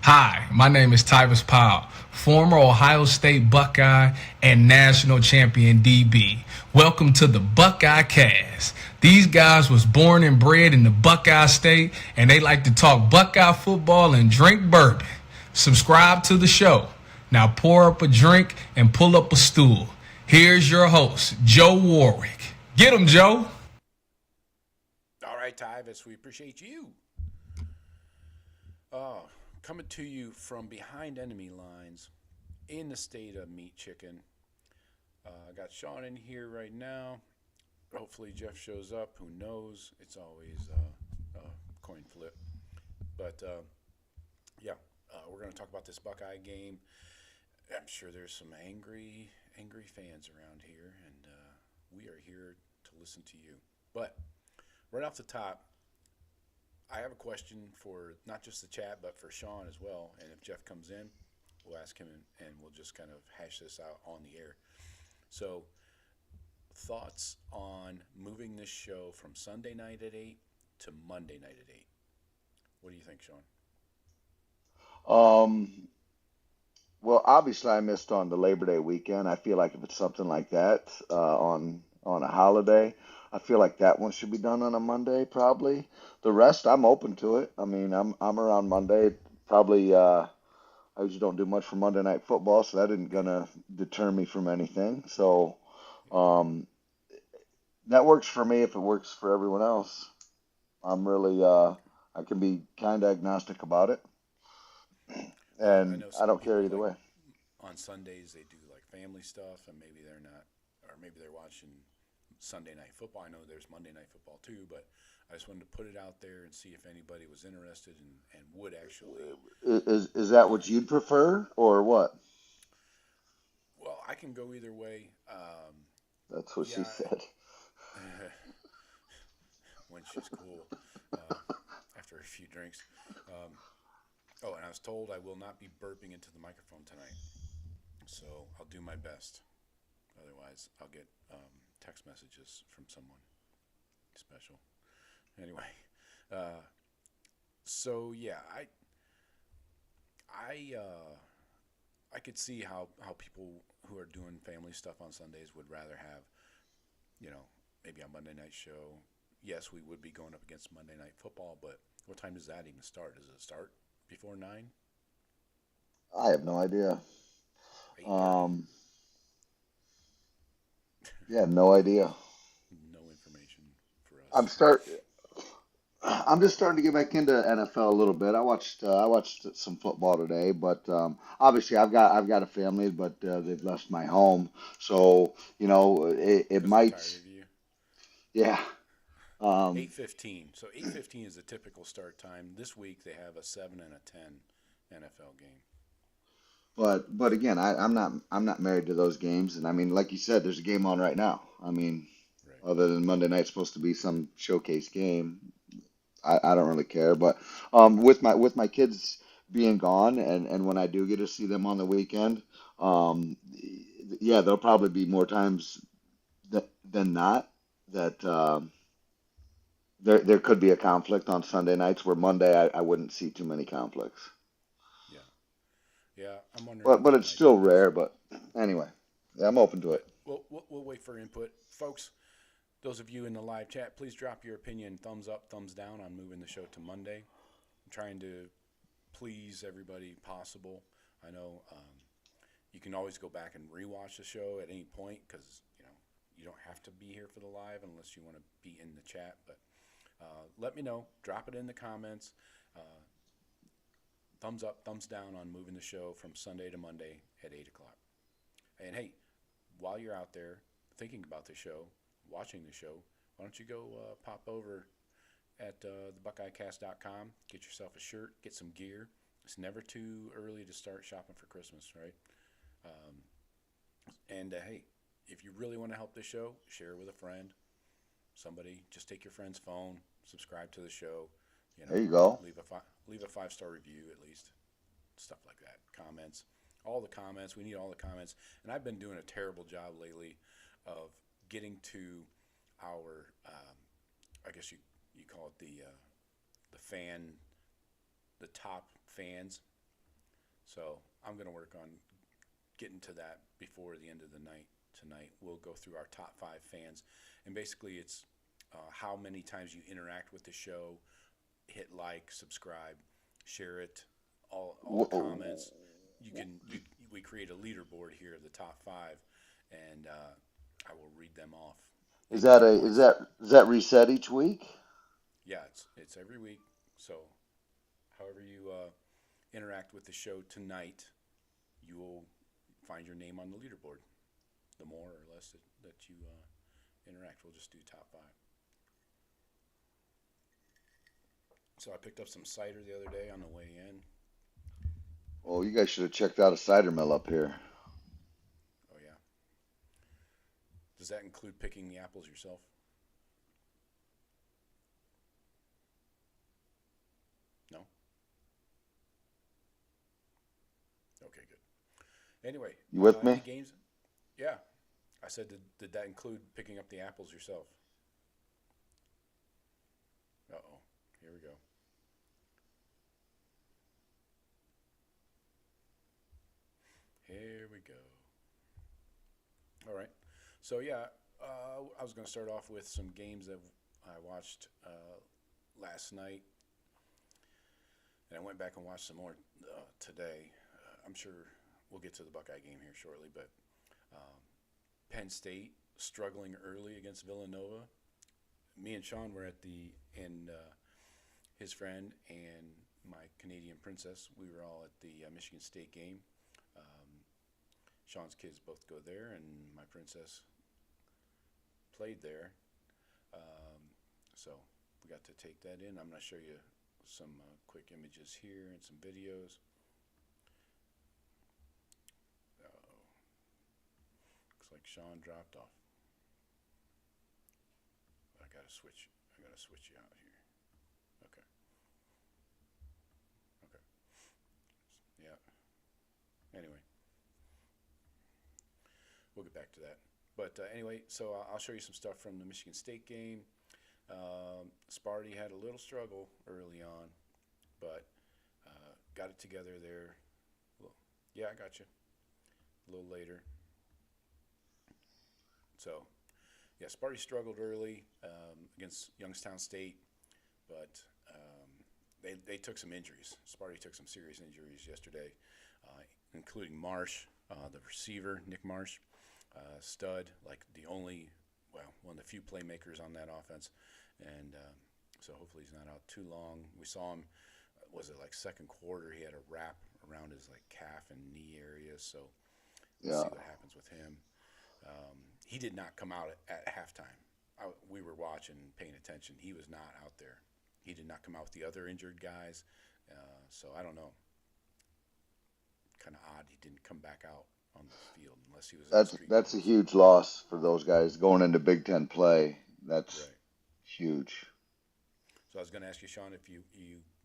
Hi, my name is Tyvis Powell, former Ohio State Buckeye and national champion DB. Welcome to the Buckeye Cast. These guys was born and bred in the Buckeye State, and they like to talk Buckeye football and drink bourbon. Subscribe to the show. Now pour up a drink and pull up a stool. Here's your host, Joe Warwick. Get him, Joe. All right, Tyvis, we appreciate you. Coming to you from behind enemy lines in the state of meat chicken. I got Sean in here right now. Hopefully Jeff shows up. Who knows? It's always a coin flip. But, we're going to talk about this Buckeye game. I'm sure there's some angry fans around here, and we are here to listen to you. But right off the top, I have a question for not just the chat, but for Sean as well. And if Jeff comes in, we'll ask him, and we'll just kind of hash this out on the air. So, thoughts on moving this show from Sunday night at 8 to Monday night at 8? What do you think, Sean? Well, obviously I missed on the Labor Day weekend. I feel like if it's something like that on a holiday, I feel like that one should be done on a Monday probably. The rest, I'm open to it. I mean, I'm around Monday. Probably I usually don't do much for Monday Night Football, so that isn't gonna deter me from anything. So um, that works for me if it works for everyone else. I'm really I can be kind of agnostic about it, I and know I some don't care people either way. on Sundays they do like family stuff, and maybe they're not, or maybe they're watching Sunday night football. I know there's Monday night football too, but I just wanted to put it out there and see if anybody was interested and would actually. Is that what you'd prefer or what? Well, I can go either way. That's what she Yeah, said. when she's cool uh, after a few drinks. Um, and I was told I will not be burping into the microphone tonight, so I'll do my best. Otherwise, I'll get text messages from someone special. Anyway, uh, so yeah, I I could see how people who are doing family stuff on Sundays would rather have, maybe a Monday night show. Yes, we would be going up against Monday Night Football, but what time does that even start? Does it start before 9? I have no idea. 8:30? Um, yeah, no idea. No information for I'm us. start. I'm just starting to get back into NFL a little bit. I watched some football today, but obviously I've got a family, but they've left my home, so it Because they're might. tired of you. Yeah. Um, 8:15. So 8:15 is the typical start time. This week they have a 7 and a 10 NFL game. but again, I'm not married to those games, and I mean, like you said, there's a game on right now. I mean, Right. other than Monday night's supposed to be some showcase game, I don't really care. But with my kids being gone, and when I do get to see them on the weekend, um, yeah, there'll probably be more times than not that there could be a conflict on Sunday nights where Monday I wouldn't see too many conflicts. Yeah. Yeah. I'm wondering But if but that it's might be still just. rare. But anyway, yeah, I'm open to But it. we'll wait for input, folks. Those of you in the live chat, please drop your opinion, thumbs up, thumbs down on moving the show to Monday. I'm trying to please everybody possible. I know you can always go back and rewatch the show at any point because you don't have to be here for the live unless you want to be in the chat. But let me know. Drop it in the comments. Uh, thumbs up, thumbs down on moving the show from Sunday to Monday at 8 o'clock. And hey, while you're out there thinking about the show, watching the show, why don't you go pop over at thebuckeyecast.com, get yourself a shirt, get some gear. It's never too early to start shopping for Christmas, right? Um, and hey, if you really want to help this show, share it with a friend, somebody. Just take your friend's phone, subscribe to the show, There you go. leave a 5-star review at least, stuff like that. Comments, all the comments. We need all the comments. And I've been doing a terrible job lately of getting to our, I guess you call it the fan, the top fans So I'm going to work on getting to that before the end of the night tonight. We'll go through our top 5 fans, and basically it's how many times you interact with the show, hit like, subscribe, share it, all the comments. We create a leaderboard here of the top 5, and I will read them off. Is that reset each week? Yeah, it's every week. So however you interact with the show tonight, you will find your name on the leaderboard. The more or less that you interact, we'll just do top 5. So I picked up some cider the other day on the way in. Oh, you guys should have checked out a cider mill up here. Oh yeah. Does that include picking the apples yourself? No? Okay, good. Anyway, You with any me? games? Yeah. I said, did that include picking up the apples yourself? Uh-oh. Here we go. Here we go. All right. So, yeah, I was going to start off with some games that I watched last night. And I went back and watched some more today. I'm sure we'll get to the Buckeye game here shortly, but Penn State struggling early against Villanova. Me and Sean were and his friend and my Canadian princess, we were all at the Michigan State game. Sean's kids both go there, and my princess played there. So we got to take that in. I'm going to show you some quick images here and some videos. Looks like Sean dropped off. I gotta switch you out here. Okay. Yeah. Anyway, we'll get back to that. But anyway, so I'll show you some stuff from the Michigan State game. Sparty had a little struggle early on, but got it together there. Well, yeah, I got you. A little later. So, yeah, Sparty struggled early against Youngstown State, but they took some injuries. Sparty took some serious injuries yesterday, including Marsh, the receiver, Nick Marsh, stud, like one of the few playmakers on that offense. And so hopefully he's not out too long. We saw him, was it like second quarter, he had a wrap around his like calf and knee area. So we'll see what happens with him. He did not come out at halftime. We were watching, paying attention. He was not out there. He did not come out with the other injured guys. So I don't know. Kind of odd he didn't come back out on the field unless he was. That's a huge loss for those guys going into Big Ten play. That's right. Huge. So I was going to ask you, Sean, if you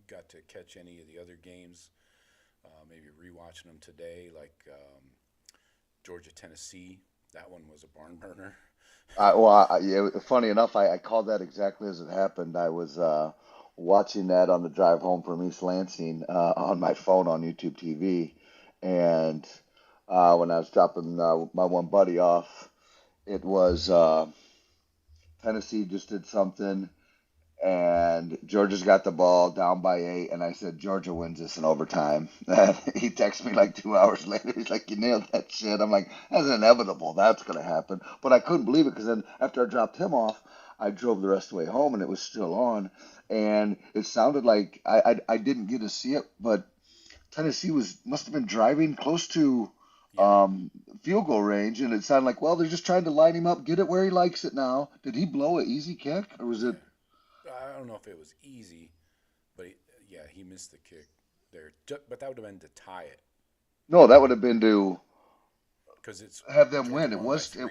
got to catch any of the other games, maybe rewatching them today, like Georgia, Tennessee. That one was a barn burner. Funny enough, I called that exactly as it happened. I was watching that on the drive home from East Lansing on my phone on YouTube TV, and when I was dropping my one buddy off, it was Tennessee just did something, and Georgia's got the ball down by 8, and I said, Georgia wins this in overtime. He texted me like 2 hours later. He's like, you nailed that shit. I'm like, that's inevitable. That's going to happen. But I couldn't believe it because then after I dropped him off, I drove the rest of the way home, and it was still on. And it sounded like I didn't get to see it, but Tennessee must have been driving close to field goal range, and it sounded like, well, they're just trying to line him up, get it where he likes it now. Did he blow an easy kick, or was it? I don't know if it was easy, but he missed the kick there. But that would have been to tie it. No, that would have been to have them Georgia win. It won was. by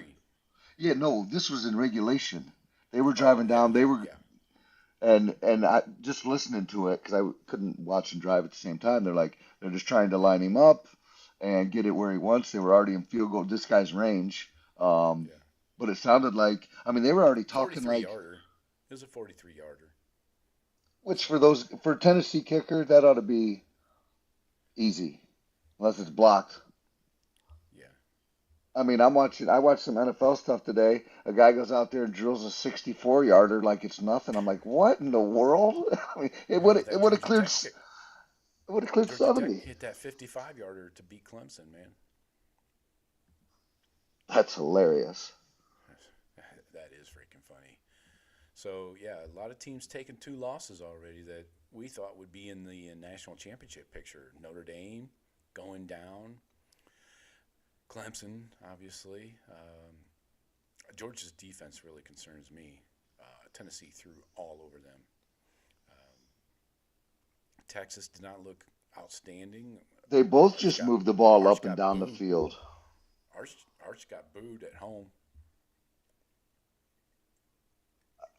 3. No, this was in regulation. They were driving down. They were, and I just listening to it because I couldn't watch and drive at the same time. They're just trying to line him up and get it where he wants. They were already in field goal, this guy's range. But it sounded like, they were already talking like. 43-yarder. It was a 43-yarder. Which for Tennessee kicker, that ought to be easy. unless it's blocked. Yeah. I mean, I watched some NFL stuff today. A guy goes out there and drills a 64-yarder like it's nothing. I'm like, what in the world? I mean, Remember that Georgia Tech it kick? would have cleared Georgia Tech 70. hit that 55-yarder to beat Clemson, man. That's hilarious. That is freaking funny. So, yeah, a lot of teams taking 2 losses already that we thought would be in the national championship picture. Notre Dame going down. Clemson, obviously. Georgia's defense really concerns me. Tennessee threw all over them. Texas did not look outstanding. They both just moved the ball Arch up and got down the booed. field. Arch got booed at home.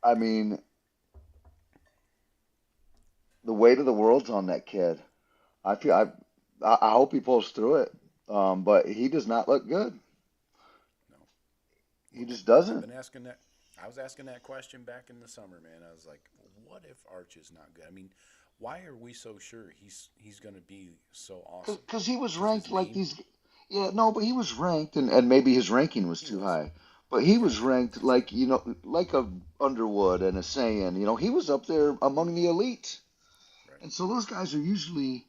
I mean, the weight of the world's on that kid. I hope he pulls through it. But he does not look good. No, He just I've doesn't. been asking that. I was asking that question back in the summer, man. I was like, what if Arch is not good? I mean, why are we so sure he's going to be so awesome? Because he was Because of his ranked like name? these. Yeah, no, but he was ranked, and maybe his ranking was He too was. high. But he Yeah, was ranked that's like, like a Underwood and a Sayin. He was up there among the elite. right. And so those guys are usually,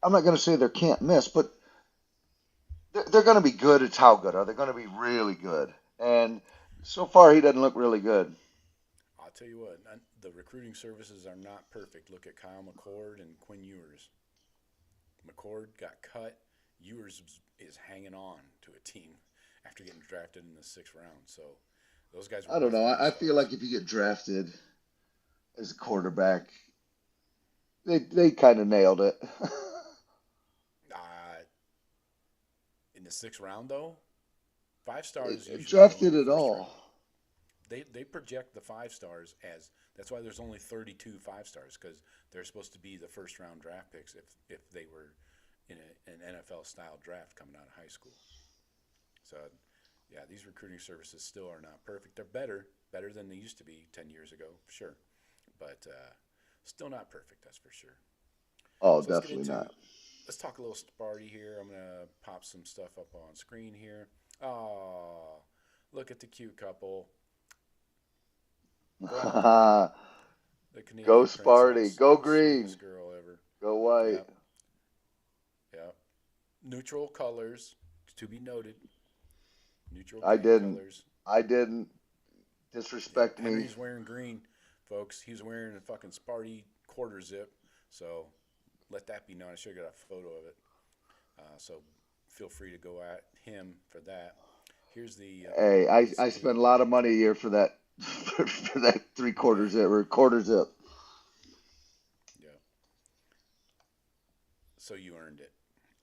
I'm not going to say they're can't miss, but they're going to be good. It's how good are they going to be? Really good. And so far, he doesn't look really good. I'll tell you what, the recruiting services are not perfect. Look at Kyle McCord and Quinn Ewers. McCord got cut. Ewers is hanging on to a team after getting drafted in the 6th round. So those guys were I don't both know. I feel 5 stars. like if you get drafted as a quarterback, they kind of nailed it. Uh, in the 6th round, though, 5 stars usually go in Drafted the at first round. all. They project the 5 stars as that's why there's only 32 5 stars because they're supposed to be the first round draft picks if they were in an NFL style draft coming out of high school. So yeah, these recruiting services still are not perfect. They're better than they used to be 10 years ago, sure, but still not perfect. That's for sure. Oh, So definitely not. let's talk a little Sparty here. I'm gonna pop some stuff up on screen here. Oh, look at the cute couple. Go on, Kayden. Go The Canadian Sparty. princess, Go sweetest green. girl ever. Go white. Yep, yep. Neutral colors, to be noted. Neutral I green didn't. colors. I didn't. Yep. Disrespect me. Henry's wearing green, folks. He's wearing a fucking Sparty quarter zip. So let that be known. I should have got a photo of it. So feel free to go at him for that. Here's the Hey, let's I do spend a lot of money a year for that for that yeah, 3/4 zip or quarter zip. yeah. So you earned it.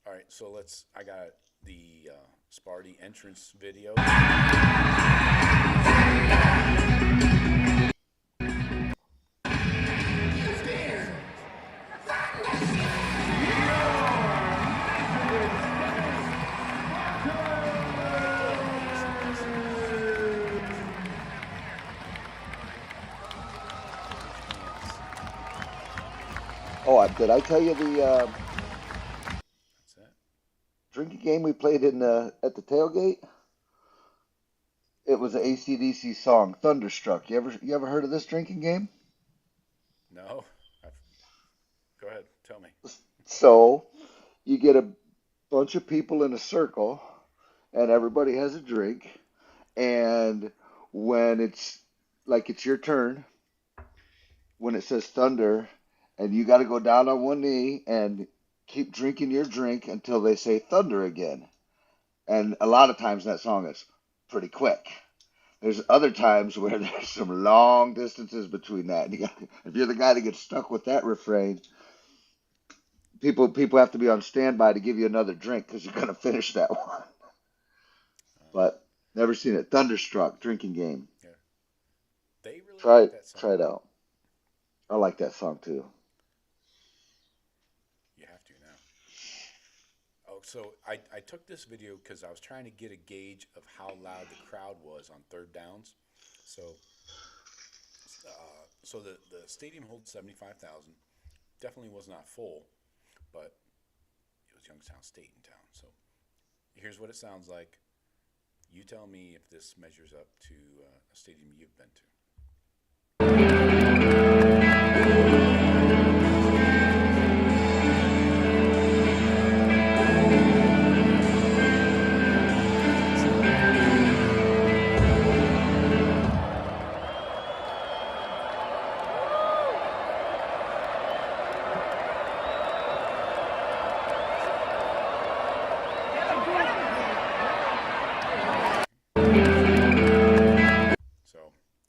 All right, so I got the Sparty entrance video. Oh, did I tell you the That's that. drinking game we played in at the tailgate? It was an AC/DC song, Thunderstruck. You ever heard of this drinking game? No, I've, go ahead, tell me. So you get a bunch of people in a circle, and everybody has a drink. And when it's your turn, when it says thunder, and you got to go down on one knee and keep drinking your drink until they say thunder again. And a lot of times that song is pretty quick. There's other times where there's some long distances between that. And if you're the guy that gets stuck with that refrain, people have to be on standby to give you another drink because you're gonna finish that one. Uh, But never seen it. Thunderstruck drinking game. yeah, they really Try like it. that Try song. it out. I like that song too. You have to now. Oh, so I took this video because I was trying to get a gauge of how loud the crowd was on third downs. So, so the stadium holds 75,000. Definitely was not full, but Youngstown State in town. So here's what it sounds like. You tell me if this measures up to a stadium you've been to.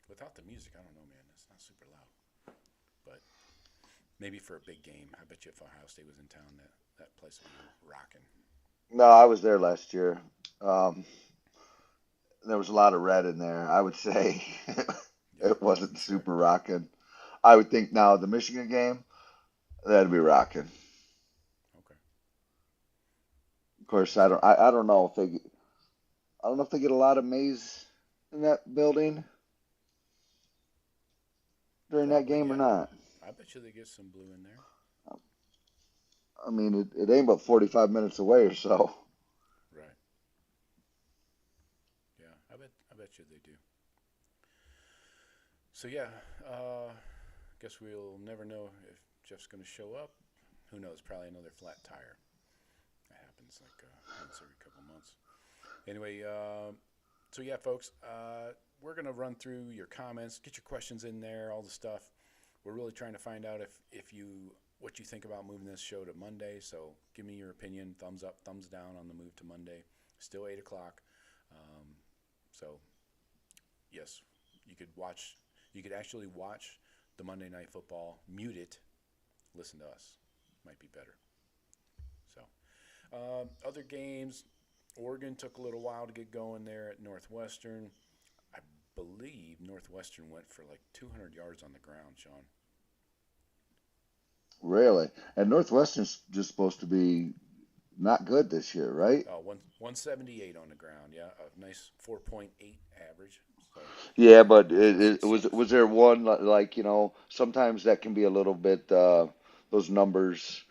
Without the music, I don't know, man. It's not super loud. But maybe for a big game, I bet you if Ohio State was in town, that place would be rocking. No, I was there last year. There was a lot of red in there. I would say it wasn't super rocking. I would think now the Michigan game, that'd be rocking. Okay. Of course, I don't know if they get a lot of maize in that building during that Probably, game or yeah. not. I bet you they get some blue in there. I mean, it ain't but 45 minutes away or so. Right. Yeah, I bet you they do. So yeah, guess we'll never know if Jeff's going to show up. Who knows? Probably another flat tire. That happens like once every couple months. Anyway, so yeah, folks, we're going to run through your comments, get your questions in there, all the stuff. We're really trying to find out what you think about moving this show to Monday. So give me your opinion, thumbs up, thumbs down on the move to Monday. Still 8 o'clock. So yes, you could actually watch the Monday Night Football, mute it, listen to us. Might be better. So other games, Oregon took a little while to get going there at Northwestern. I believe Northwestern went for like 200 yards on the ground, Sean. Really? And Northwestern's just supposed to be not good this year, right? 178 on the ground, yeah. A nice 4.8 average. So, Yeah, but was there one like, sometimes that can be a little bit those numbers.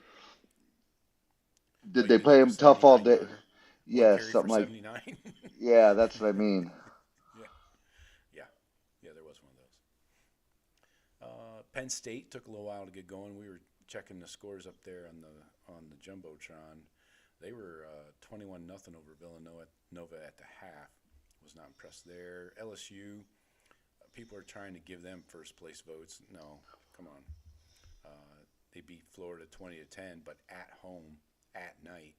Did you they mean play like a him tough all 79 day? yarder? One Yeah, carry for something like 79. yeah, that's what I mean. Yeah, there was one of those. Penn State took a little while to get going. We were checking the scores up there on the jumbotron. They were 21-0 over Villanova at the half. Was not impressed there. LSU, people are trying to give them first place votes. No, come on. They beat Florida 20-10, but at home at night.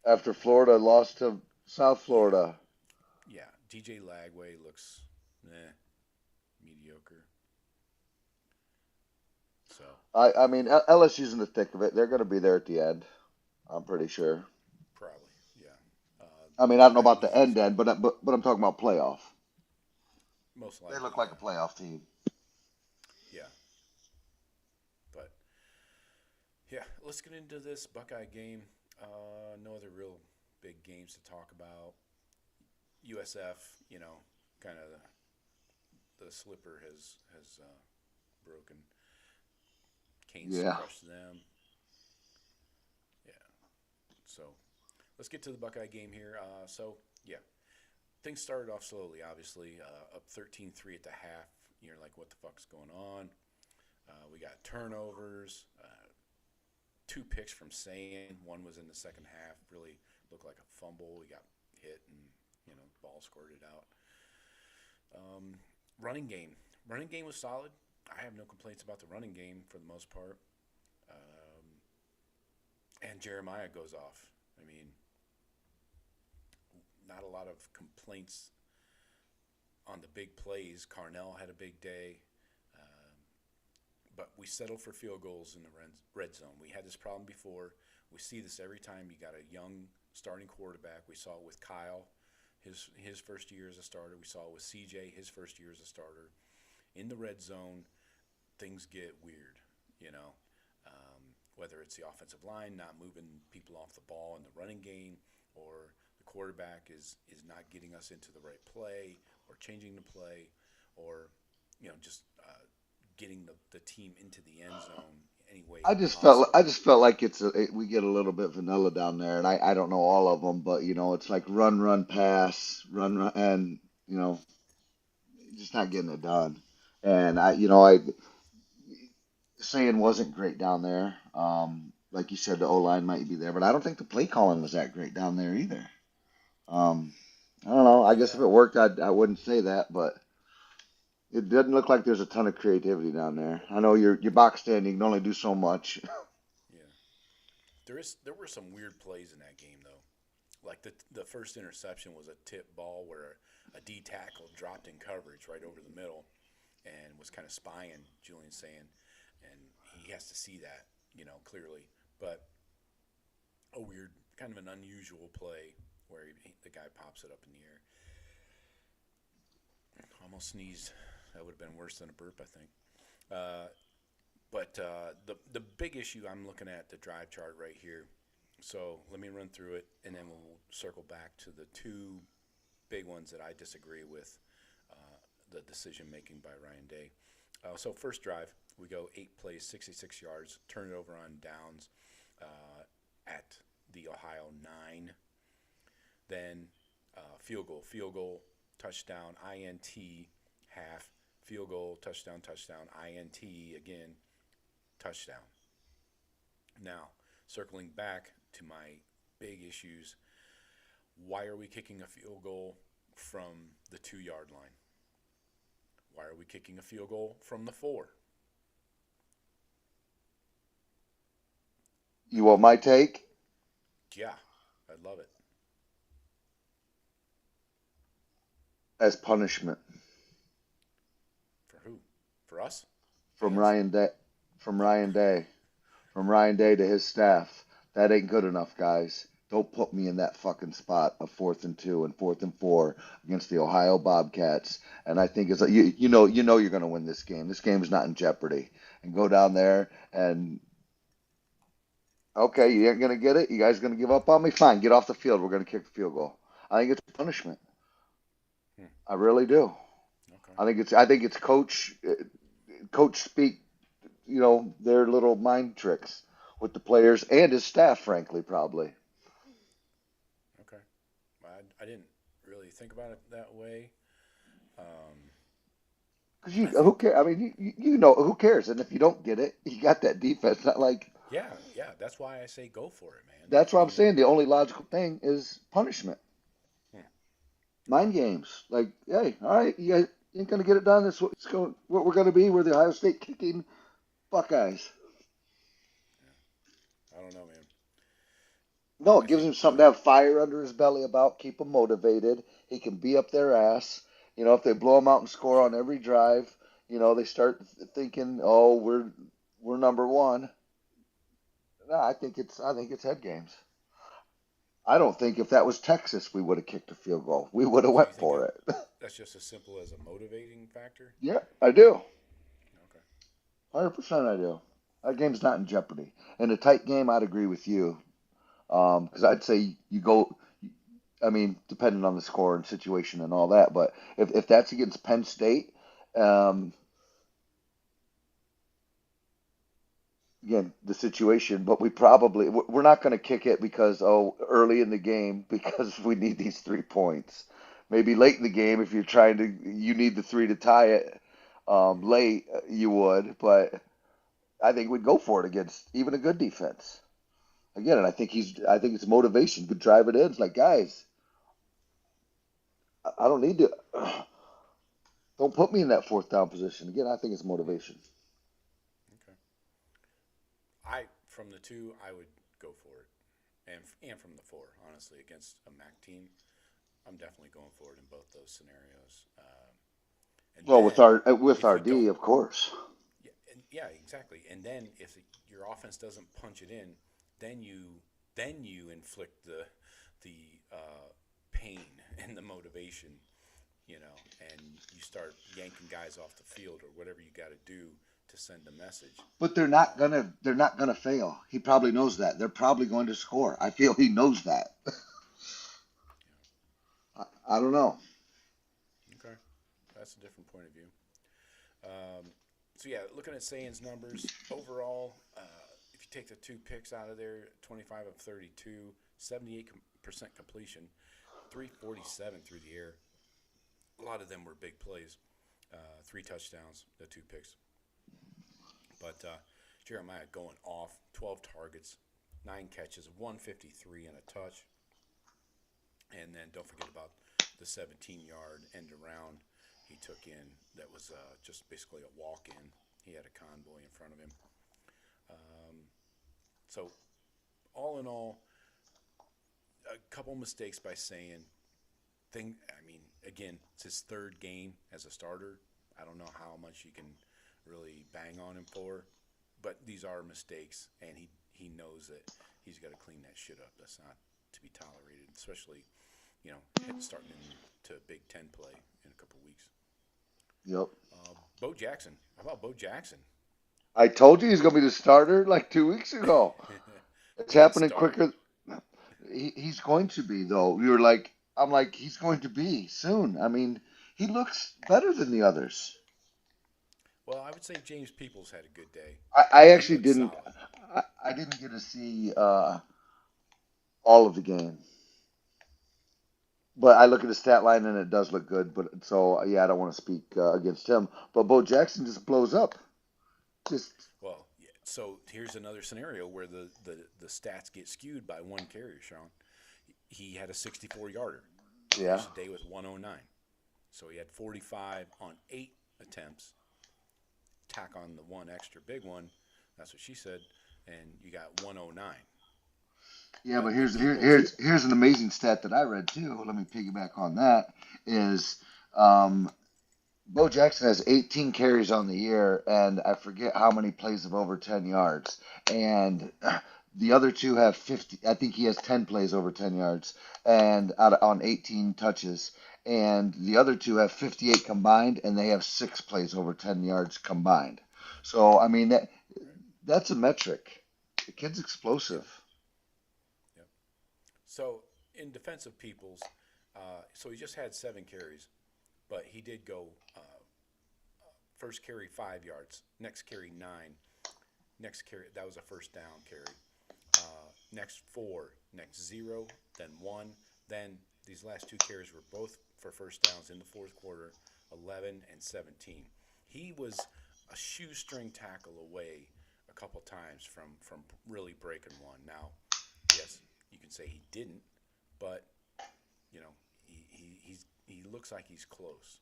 After Florida lost to South Florida. Yeah, DJ Lagway looks mediocre. So I mean, LSU's in the thick of it. They're going to be there at the end. I'm pretty sure. probably, yeah. I mean, I don't know about the end, but I'm talking about playoff. Most likely. They look like a playoff team. Yeah. But yeah, let's get into this Buckeye game. No other real big games to talk about. USF, kind of the slipper has broken. Canes crushed them. Yeah. So let's get to the Buckeye game here. Things started off slowly, obviously. Up 13-3 at the half. You're like, what the fuck's going on? We got turnovers. 2 picks from Sayin. One was in the second half. Really looked like a fumble. We got hit and, ball squirted out. Running game. Running game was solid. I have no complaints about the running game for the most part. And Jeremiah goes off. I mean, not a lot of complaints on the big plays. Carnell had a big day. But we settled for field goals in the red zone. We had this problem before. We see this every time you got a young starting quarterback. We saw it with Kyle, his first year as a starter. We saw it with CJ, his first year as a starter. In the red zone, things get weird, whether it's the offensive line not moving people off the ball in the running game, or the quarterback is not getting us into the right play, or changing the play, or just getting the team into the end zone any way I possible. just felt like we get a little bit vanilla down there, and I don't know all of them, but it's like run, pass, run, and you know, just not getting it done. And I saying wasn't great down there. Like you said, the O line might be there, but I don't think the play calling was that great down there either. Um, I don't know. I guess if Yeah, it worked, I wouldn't say that, but it doesn't look like there's a ton of creativity down there. I know your box standing can only do so much. yeah. There were some weird plays in that game though. Like the first interception was a tip ball where a D tackle dropped in coverage right over the middle and was kind of spying Julian Sayin, and he has to see that, clearly. But a weird, kind of an unusual play where the guy pops it up in the air. Almost sneezed. That would have been worse than a burp, I think. But the big issue I'm looking at the drive chart right here. So let me run through it, and then we'll circle back to the two big ones that I disagree with the decision making by Ryan Day. So first drive, we go 8 plays, 66 yards, turn it over on downs at the Ohio 9. Then field goal, touchdown, INT, half, field goal, touchdown, INT again, touchdown. Now, circling back to my big issues, why are we kicking a field goal from the 2-yard line? Why are we kicking a field goal from the 4? You want my take? Yeah, I'd love it. As punishment For who? For us? from Fans? Ryan Day, from Ryan Day, from Ryan Day to his staff. That ain't good enough, guys. Don't put me in that fucking spot of 4th and 2 and 4th and 4 against the Ohio Bobcats. And I think it's like, you know you're going to win this game. This game is not in jeopardy. And go down there and okay, you ain't going to get it. You guys going to give up on me? Fine, get off the field. We're going to kick the field goal. I think it's punishment. Hmm. I really do. Okay. I think it's coach speak, their little mind tricks with the players and his staff, frankly, probably. Okay. I didn't really think about it that way. Um, Because I who think, cares? I mean, you know who cares? And if you don't get it, you got that defense. Not like yeah. That's why I say go for it, man. that's I what I'm mean, saying. The only logical thing is punishment, hmm, okay. mind games. Like, hey, all right, you guys ain't gonna get it done. This what we're gonna be. We're the Ohio State kicking Buckeyes. I don't know, man. No, I it gives think him something to have fire under his belly about, keep him motivated. He can be up their ass. If they blow him out and score on every drive, they start thinking, "Oh, we're number one." No, I think it's head games. I don't think if that was Texas, we would have kicked a field goal. We would have so. You went think for it. that's just as simple as a motivating factor? Yeah, I do. Okay. 100% I do. That game's not in jeopardy. In a tight game, I'd agree with you. Because I'd say you go. I mean, depending on the score and situation and all that. But if that's against Penn State, um, again, the situation. But we're not going to kick it because early in the game because we need these 3 points. Maybe late in the game if you need the 3 to tie it. Hmm. Late you would, but I think we'd go for it against even a good defense. Again, and I think it's motivation. Could drive it in. It's like, guys, I don't need to. Don't put me in that 4th down position. Again, I think it's Hmm. motivation. Okay. From the 2, I would go for it, and from the 4, honestly, against a MAC team, I'm definitely going for it in both those scenarios. And Well, with then our if you don't, D, of course. yeah, exactly. And then if your offense doesn't punch it in, then you inflict the pain and the motivation, and you start yanking guys off the field or whatever you got to do to send a message. But Um, they're not gonna fail. He probably knows that. They're probably going to score. I feel he knows that. I don't know. okay, that's a different point of view. Um, So yeah, looking at Sayin's numbers overall, if you take the 2 picks out of there, 25 of 32, 78% completion, 347 through the air. A lot of them were big plays. 3 touchdowns, the 2 picks. But Jeremiah going off, 12 targets, 9 catches, 153 and a touch. And then don't forget about the 17-yard end around he took in that was just basically a walk-in. He had a convoy in front of him. So all in all, a couple mistakes by Sayin. Again, it's his 3rd game as a starter. I don't know how much you can really bang on him for, but these are mistakes, and he knows that he's got to clean that shit up. That's not to be tolerated, especially, starting into Big Ten play in a couple weeks. Yep. Bo Jackson. How about Bo Jackson? I told you he's going to be the starter like 2 weeks ago. It's happening quicker. He's going to be, though. I'm like, he's going to be soon. I mean, he looks better than the others. Well, I would say James Peoples had a good day. I actually didn't. Solid. I didn't get to see all of the game, but I look at the stat line and it does look good. But so yeah, I don't want to speak against him. But Bo Jackson just blows up. Well, yeah. So here's another scenario where the stats get skewed by 1 carry, Sean. He had a 64-yarder. Yeah. Today with 109. So he had 45 on 8 attempts. Tack on the 1 extra big one. That's what she said. And you got 109. Yeah, but here's an amazing stat that I read too. Let me piggyback on that. Is Bo Jackson has 18 carries on the year, and I forget how many plays of over 10 yards. And the other 2 have 50. I think he has 10 plays over 10 yards, and on 18 touches. And the other 2 have 58 combined, and they have 6 plays over 10 yards combined. So I mean that's a metric. The kid's explosive. Yep. So in defense of Peoples, so he just had 7 carries, but he did go first carry 5 yards, next carry 9, next carry that was a first down carry, next 4, next 0, then 1, then these last 2 carries were both for first downs in the 4th quarter, 11 and 17. He was a shoestring tackle away a couple times from really breaking one. Now, yes, you can say he didn't, but he looks like he's close.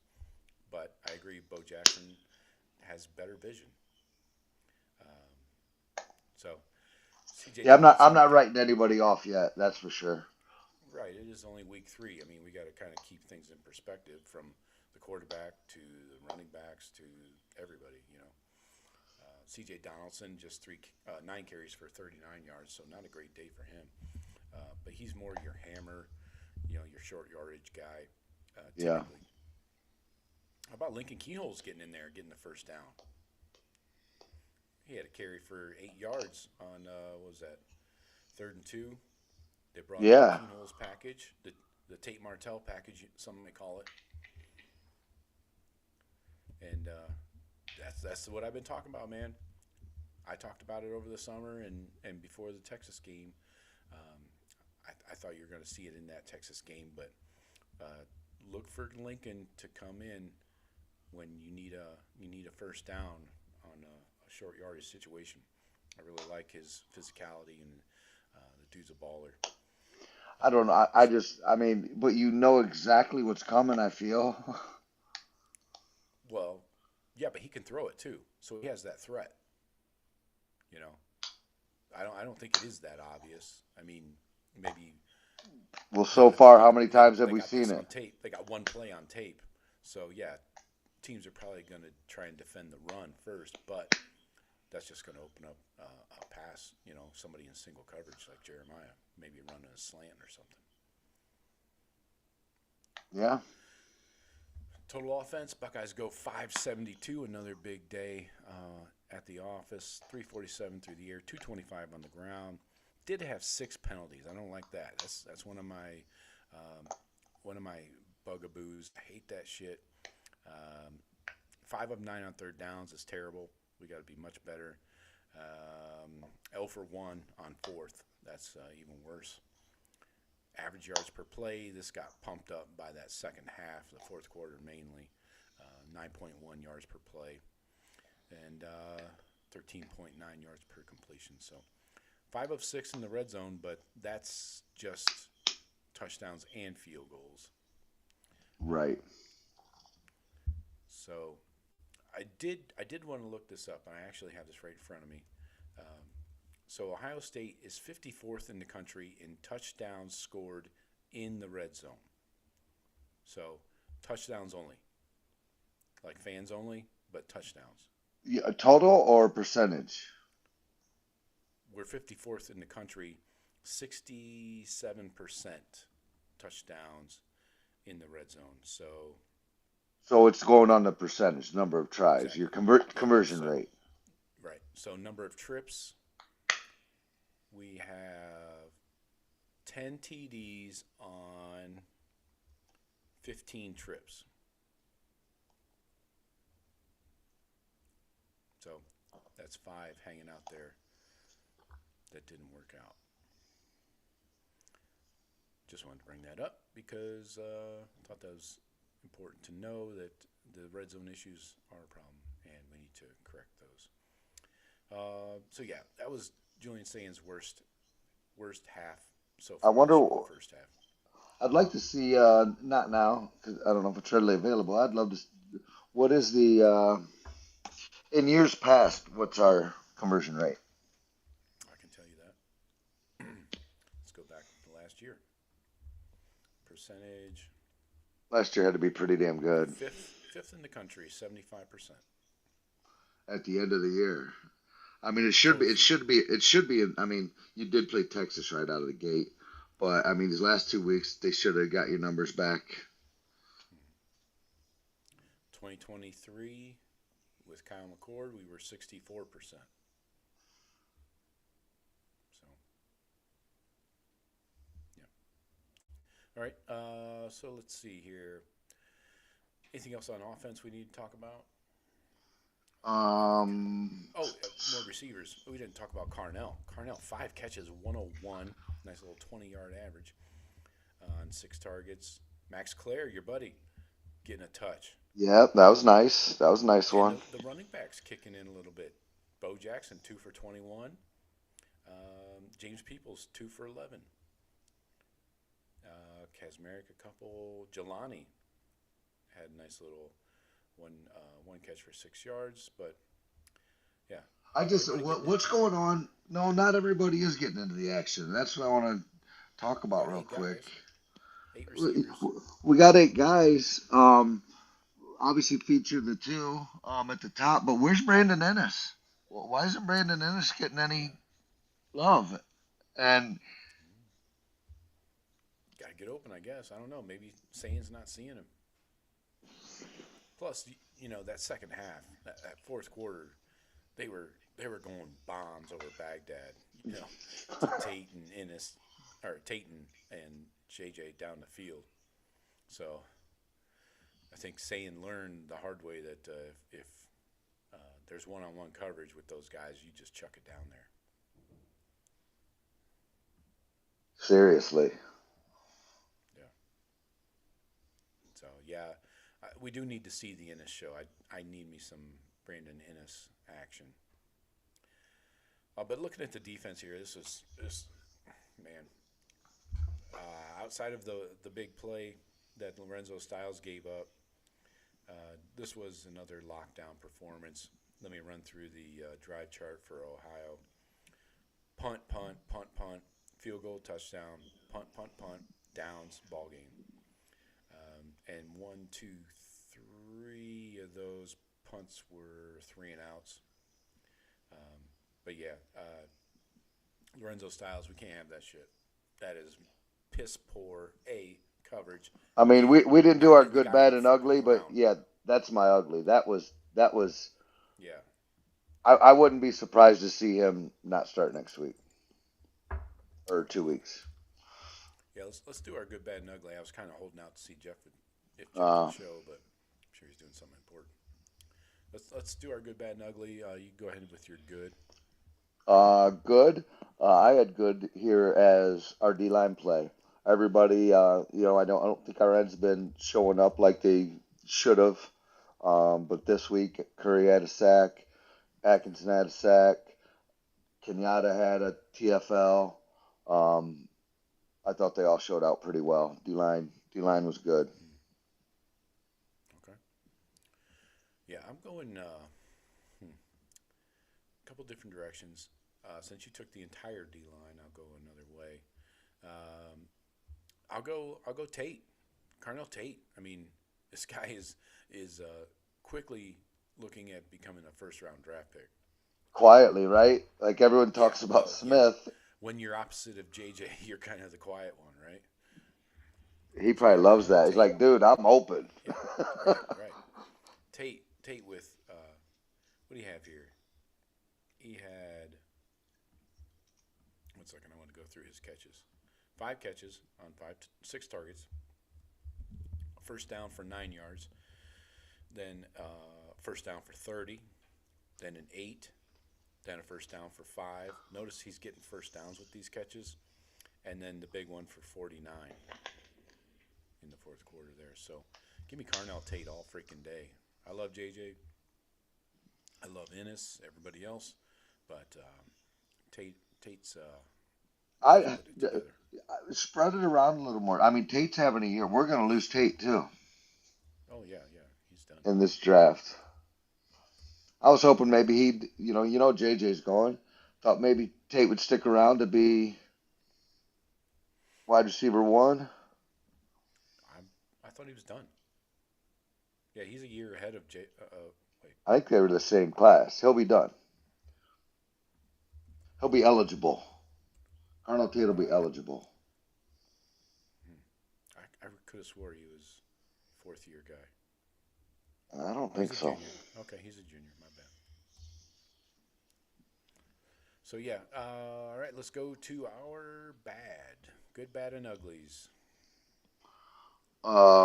But I agree, Bo Jackson has better vision. So, CJ. Yeah, I'm not writing anybody off yet. That's for sure. Right, it is only week 3. I mean, we got to kind of keep things in perspective from the quarterback to the running backs to everybody. C.J. Donaldson just 9 carries for 39 yards, so not a great day for him. But he's more your hammer, your short yardage guy. Yeah. Typically. How about Lincoln Keyhole's getting in there, getting the first down? He had a carry for 8 yards on what was that, 3rd and 2. They brought in Keyhole's package, the Tate Martell package, some may call it. And that's what I've been talking about, man. I talked about it over the summer and before the Texas game. I thought you were going to see it in that Texas game, but look for Lincoln to come in when you need a first down on a short yardage situation. I really like his physicality, and the dude's a baller. I don't know. But you know exactly what's coming, I feel. Well, yeah, but he can throw it too, so he has that threat. I don't think it is that obvious. I mean, maybe. Well, so far, how many times have we seen it? On tape. They got one play on tape, so yeah, teams are probably going to try and defend the run first, but that's just going to open up a pass. Somebody in single coverage like Jeremiah, maybe running a slant or something. Yeah. Total offense, Buckeyes go 572, another big day at the office, 347 through the air, 225 on the ground. Did have 6 penalties. I don't like that. That's one of my bugaboos. I hate that shit. 5 of 9 on third downs is terrible. We got to be much better. 0 for 1 on fourth. That's even worse. Average yards per play, this got pumped up by that second half, the fourth quarter mainly. 9.1 yards per play and 13.9 yards per completion. So 5 of 6 in the red zone, but that's just touchdowns and field goals. Right. So I did want to look this up, and I actually have this right in front of me. So Ohio State is 54th in the country in touchdowns scored in the red zone. So touchdowns only, like fans only, but touchdowns. Yeah, total or percentage? We're 54th in the country, 67% touchdowns in the red zone. So it's going on the percentage, number of tries, Exactly. your conversion rate. Right. So number of trips, we have 10 TDs on 15 trips. So that's 5 hanging out there that didn't work out. Just wanted to bring that up because I thought that was important to know that the red zone issues are a problem and we need to correct those. So yeah, that was Julian Sayin's worst half so far. I wonder. The first half. I'd like to see, not now, 'cause I don't know if it's readily available. I'd love to. What is in years past, what's our conversion rate? I can tell you that. Let's go back to last year. Percentage. Last year had to be pretty damn good. Fifth in the country, 75%. At the end of the year. I mean, it should be. I mean, you did play Texas right out of the gate, but I mean, these last 2 weeks, they should have got your numbers back. 2023, with Kyle McCord, we were 64%. So, yeah. All right. So let's see here. Anything else on offense we need to talk about? More receivers. We didn't talk about Carnell. Carnell, 5 catches, 101. Nice little 20-yard average on 6 targets. Max Clare, your buddy, getting a touch. Yeah, that was nice. That was a nice one. The running backs kicking in a little bit. Bo Jackson, 2 for 21. James Peoples, 2 for 11. Kazmarek, a couple. Jelani had a nice little one catch for 6 yards, but yeah. What's going on? No, not everybody is getting into the action. That's what I want to talk about real quick. 8 receivers. We got 8 guys. Obviously featured the 2 at the top, but where's Brandon Ennis? Well, why isn't Brandon Ennis getting any love? And gotta get open, I guess. I don't know. Maybe Sayin's not seeing him. Plus, that second half, that fourth quarter, they were going bombs over Baghdad. To Tayton and JJ down the field. So I think Sayin learned the hard way that if there's one-on-one coverage with those guys, you just chuck it down there. Seriously. Yeah. So yeah. We do need to see the Ennis show. I need me some Brandon Ennis action. But looking at the defense here, this man. Outside of the big play that Lorenzo Styles gave up, this was another lockdown performance. Let me run through the drive chart for Ohio. Punt, punt, punt, punt, field goal, touchdown, punt, punt, punt, downs, ball game. And 1, 2, 3 of those punts were 3 and outs. But yeah, Lorenzo Styles, we can't have that shit. That is piss poor coverage. I mean, we didn't do our good, bad, and ugly, but yeah, that's my ugly. That was. Yeah. I wouldn't be surprised to see him not start next week or 2 weeks. Yeah, let's do our good, bad, and ugly. I was kind of holding out to see Jeff if Jeff would show, but I'm sure he's doing something important. Let's do our good, bad, and ugly. You go ahead with your good. Good. I had good here as our D line play. Everybody, I don't think our end's been showing up like they should have. But this week, Curry had a sack, Atkinson had a sack, Kenyatta had a TFL. Um, I thought they all showed out pretty well. D line was good. Okay. Yeah, I'm going a couple different directions. Since you took the entire D line, I'll go another way. Um, I'll go Tate, Carnell Tate. I mean, this guy is quickly looking at becoming a first round draft pick. Quietly, right? Like everyone Yeah, talks about well, yeah. Smith. When you're opposite of JJ, you're kind of the quiet one, right? He So probably yeah, loves Carnell that. He's Tate. like, dude, I'm open. Yeah, right. Tate with what do you have here? He had 1 second. I want to go through his catches. 5 catches on 6 targets. First down for 9 yards. Then first down for 30. Then an 8. Then a first down for 5. Notice he's getting first downs with these catches. And then the big one for 49 in the fourth quarter there. So give me Carnell Tate all freaking day. I love JJ. I love Ennis, everybody else. But Tate's I put it together. spread it around a little more. I mean, Tate's having a year. We're going to lose Tate too Oh, yeah, he's done. in this draft. I was hoping maybe he'd, JJ's going. Thought maybe Tate would stick around to be wide receiver one. I thought he was done. Yeah, he's a year ahead of wait. I think they were the same class. He'll be done. He'll be eligible. Arnold Tate will be eligible. I could have swore he was fourth year guy. I don't Oh, he's think a so. junior. Okay, he's a junior. My bad. So yeah, all right. Let's go to our good, bad, and uglies.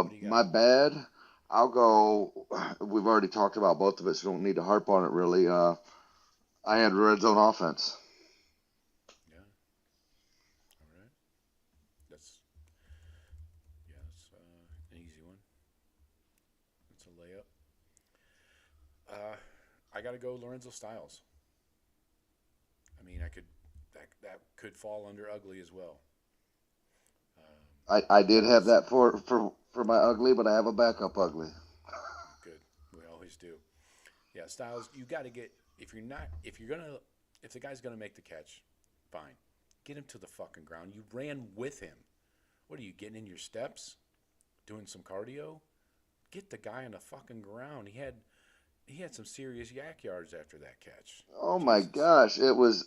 What do you got? My bad. I'll go. We've already talked about both of us. So don't need to harp on it really. I had red zone offense. Yeah. All right. That's an easy one. That's a layup. I got to go Lorenzo Styles. I mean, that could fall under ugly as well. I did have Styles, that for my ugly, but I have a backup ugly. good. We always do. Yeah, Styles, you got to get if the guy's gonna make the catch, fine. Get him to the fucking ground. You ran with him. What are you getting in your steps? Doing some cardio? Get the guy on the fucking ground. He had some serious yak yards after that catch. Oh my Jesus. gosh, it was.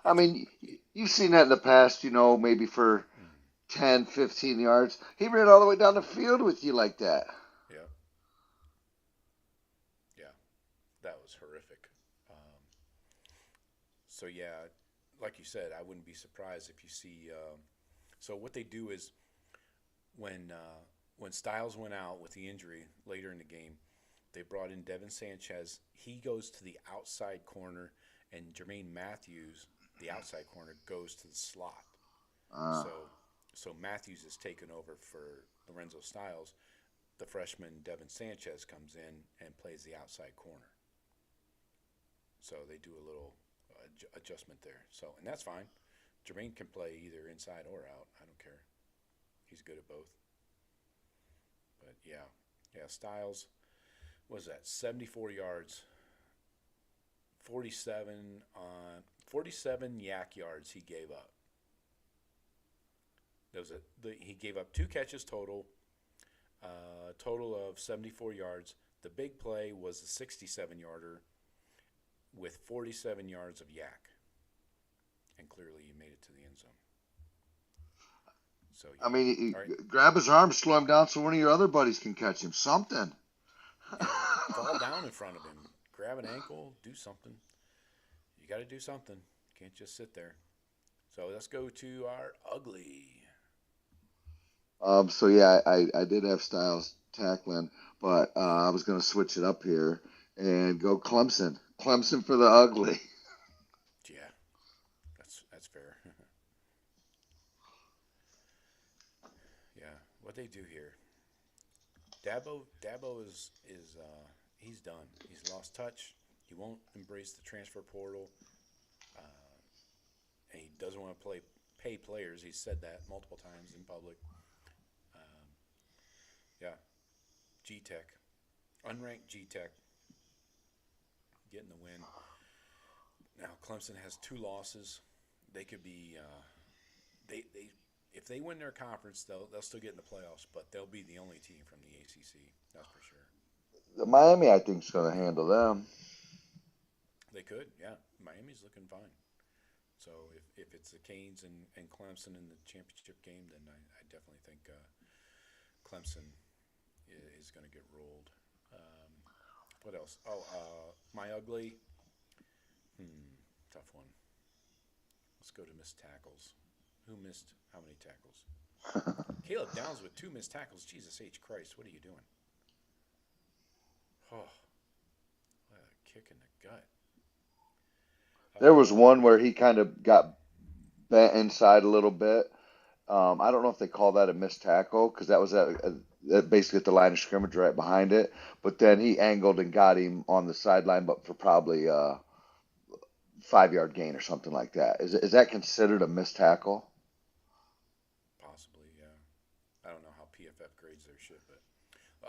I mean, you've seen that in the past. Maybe for Mm, 10, 15 yards. He ran all the way down the field with you like that. yeah, yeah, that was horrific. Um, so yeah, like you said, I wouldn't be surprised if you see. So what they do is when Styles went out with the injury later in the game, they brought in Devin Sanchez. He goes to the outside corner, and Jermaine Matthews, the outside corner, goes to the slot. Uh, So Matthews is taken over for Lorenzo Styles. The freshman Devin Sanchez comes in and plays the outside corner. So they do a little adjustment there. And that's fine. Jermaine can play either inside or out. I don't care. He's good at both. But yeah, Styles was that 74 yards, 47 yak yards he gave up. He gave up 2 catches total of 74 yards. The big play was a 67-yarder with 47 yards of yak, and clearly he made it to the end zone. So yeah. I mean, All right. grab his arm, slow him down so one of your other buddies can catch him. Something. Yeah, fall down in front of him, grab an ankle, do something. You got to do something. You can't just sit there. So let's go to our ugly. So yeah, I did have Styles tackling, but I was going to switch it up here and go Clemson. Clemson for the ugly. Yeah, that's fair. Yeah, what they do here, Dabo is he's done. He's lost touch. He won't embrace the transfer portal, and he doesn't want to pay players. He's said that multiple times in public. Um, yeah, G Tech, unranked G Tech, getting the win. Now Clemson has 2 losses. They could be they if they win their conference, they'll still get in the playoffs, but they'll be the only team from the ACC. That's for sure. The Miami, I think, is going to handle them. They could, yeah. Miami's looking fine. So if it's the Canes and Clemson in the championship game, then I definitely think Clemson is going to get rolled. What else? Oh, my ugly. Tough one. Let's go to missed tackles. Who missed how many tackles? Caleb Downs with 2 missed tackles. Jesus H. Christ, what are you doing? Oh, what a kick in the gut. There was one where he kind of got bent inside a little bit. I don't know if they call that a missed tackle because that was basically at the line of scrimmage right behind it. But then he angled and got him on the sideline, but for probably 5-yard gain or something like that. Is that considered a missed tackle? Possibly, yeah. I don't know how PFF grades their shit, but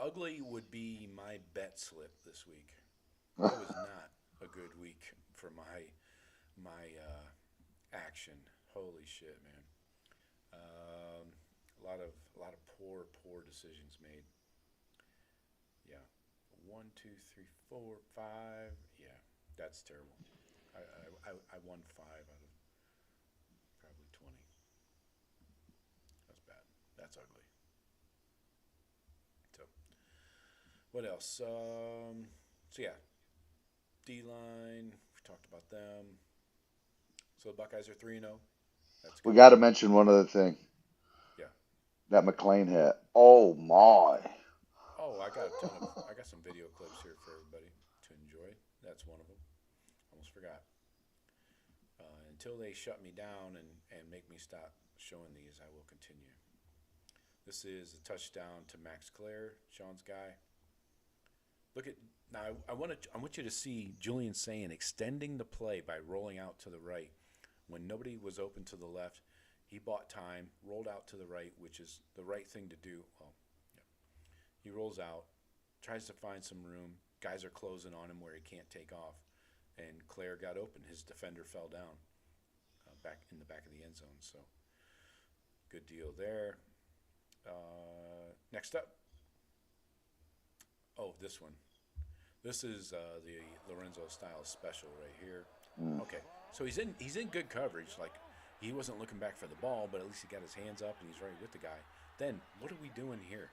ugly would be my bet slip this week. It was not a good week for my action. Holy shit, man. A lot of poor decisions made. Yeah, 1, 2, 3, 4, 5. Yeah, that's terrible. I won 5 out of probably 20. That's bad. That's ugly. So, what else? So yeah, D-line. We talked about them. So the Buckeyes are 3-0. That's good. We got to mention one other thing. Yeah. That McLean hit. Oh my! Oh, I got some video clips here for everybody to enjoy. That's one of them. Almost forgot. Until they shut me down and make me stop showing these, I will continue. This is a touchdown to Max Clare, Sean's guy. Look at now. I want you to see Julian Sayin extending the play by rolling out to the right. When nobody was open to the left, he bought time, rolled out to the right, which is the right thing to do. Well, yeah. He rolls out, tries to find some room. Guys are closing on him where he can't take off. And Claire got open. His defender fell down back in the back of the end zone. So good deal there. Next up. Oh, this one. This is the Lorenzo Styles special right here. Okay, so he's in good coverage. Like, he wasn't looking back for the ball, but at least he got his hands up and he's right with the guy. Then what are we doing here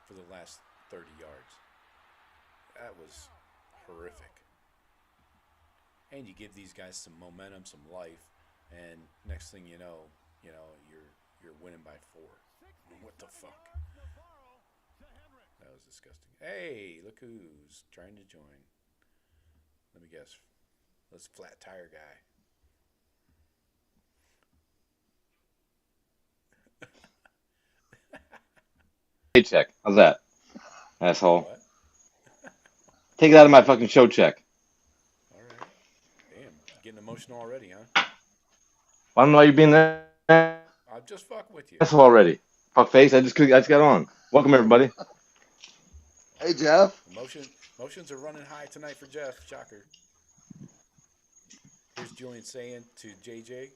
for the last 30 yards? That was horrific. And you give these guys some momentum, some life, and next thing you know, you're winning by 4. What the fuck? That was disgusting. Hey, look who's trying to join. Let me guess. Let's flat tire guy. Paycheck. How's that, asshole? What? Take it out of my fucking show check. All right. Damn, getting emotional already, huh? I don't know why you're being that I'll just fuck with you. asshole already. Fuck face. I just got on. Welcome everybody. Hey Jeff. Emotions are running high tonight for Jeff. Shocker. Here's Julian Sayin to JJ.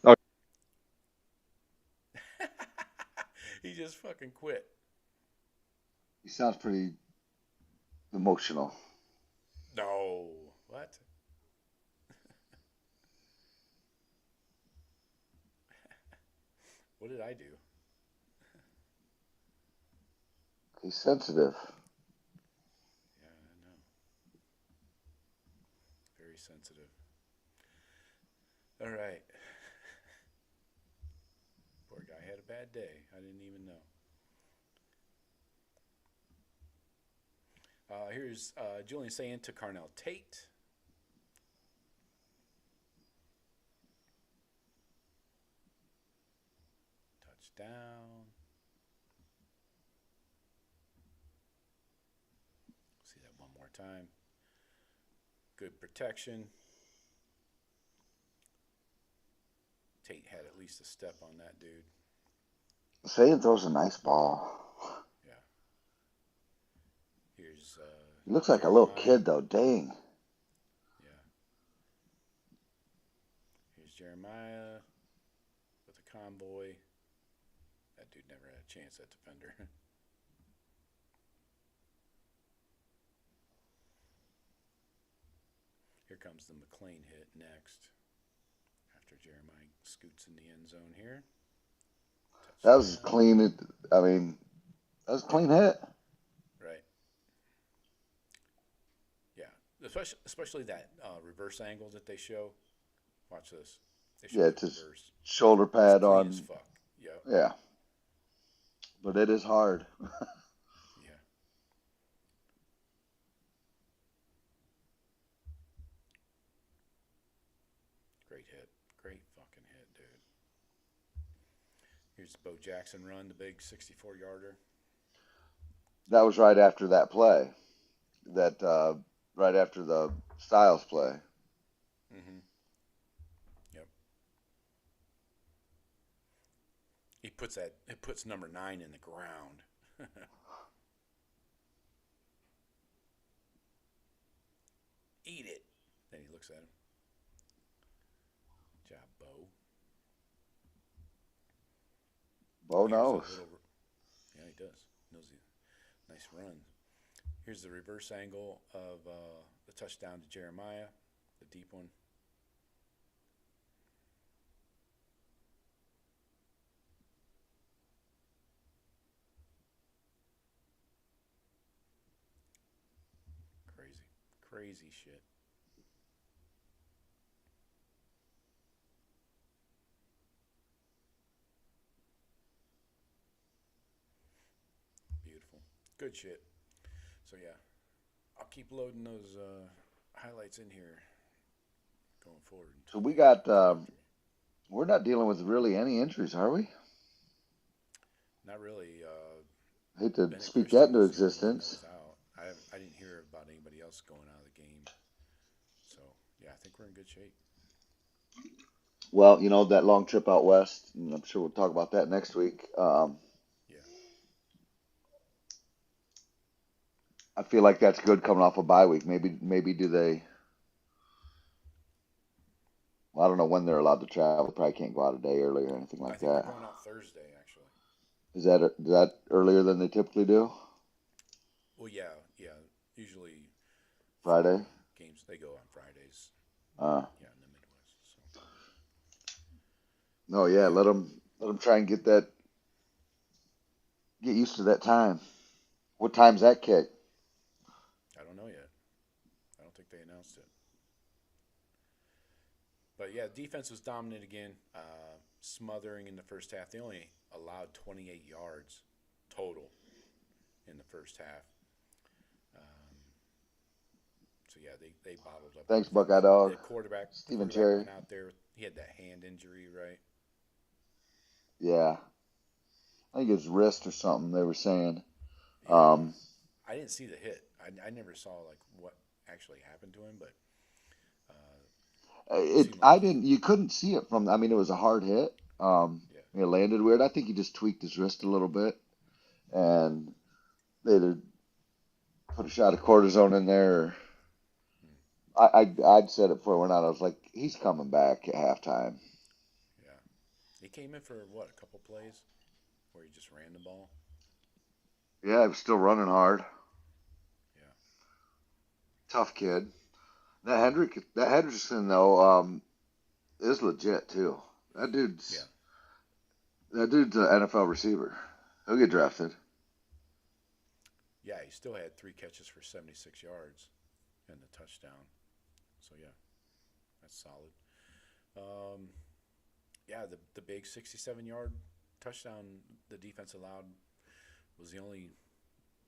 Oh. He just fucking quit. He sounds pretty emotional. No. What? What did I do? He's sensitive. Yeah, I know. Very sensitive. All right. Poor guy had a bad day. I didn't even know. Here's Julian Sayin to Carnell Tate. Touchdown. See that one more time. Good protection. Tate had at least a step on that dude. Sayin throws a nice ball. Yeah. Here's He looks like a Jeremiah. little kid, though. Dang. Yeah. Here's Jeremiah with a convoy. That dude never had a chance, that defender. Here comes the McLean hit next. After Jeremiah scoots in the end zone here. That was clean. I mean, that was a clean hit. Right. Yeah. Especially that reverse angle that they show. Watch this. They show Yeah, the just reverse. shoulder pad It's clean on. as fuck. Yep. Yeah. But it is hard. Yeah. Great hit. Great fucking hit, dude. Here's the Bo Jackson run, the big 64-yarder. That was right after that play. Right after the Styles play. Mm-hmm. Yep. It puts number 9 in the ground. Eat it. Then he looks at him. Good job, Bo. Bo Here's a knows. yeah, he does. Knows he nice run. Here's the reverse angle of the touchdown to Jeremiah, the deep one. Crazy shit. Beautiful. Good shit. So yeah, I'll keep loading those highlights in here going forward. So we got, we're not dealing with really any injuries, are we? Not really. Hate to Bennett speak Christian that into was the only one that existence. was out. I didn't hear about anybody else going out of the game. So yeah, I think we're in good shape. Well, that long trip out west, and I'm sure we'll talk about that next week. Yeah. I feel like that's good coming off a bye week. Maybe do they? Well, I don't know when they're allowed to travel. They probably can't go out a day early or anything I like think that. they're going out Thursday, actually. Is that earlier than they typically do? Well, yeah. Usually Friday? games they go on Fridays. Uh, Yeah, in the Midwest. So. no, yeah. Let them try and get used to that time. What time's that kick? I don't know yet. I don't think they announced it. But yeah, defense was dominant again, smothering in the first half. They only allowed 28 yards total in the first half. So yeah, they bottled up. Thanks, everything. Buckeye Dog. The quarterback Cherry. went out there. He had that hand injury, right? Yeah. I think it's wrist or something they were saying. Yeah. I didn't see the hit. I never saw like what actually happened to him, but I didn't. You couldn't see it from. I mean, it was a hard hit. yeah. It landed weird. I think he just tweaked his wrist a little bit, and they either put a shot of cortisone in there. Or, I'd said it before we're not. I was like, he's coming back at halftime. Yeah. He came in for what, a couple plays where he just ran the ball. Yeah, he was still running hard. Yeah. Tough kid. That Hendrickson though, is legit too. That dude's an NFL receiver. He'll get drafted. Yeah, he still had 3 catches for 76 yards and the touchdown. So yeah, that's solid. Yeah, the big 67-yard touchdown the defense allowed was the only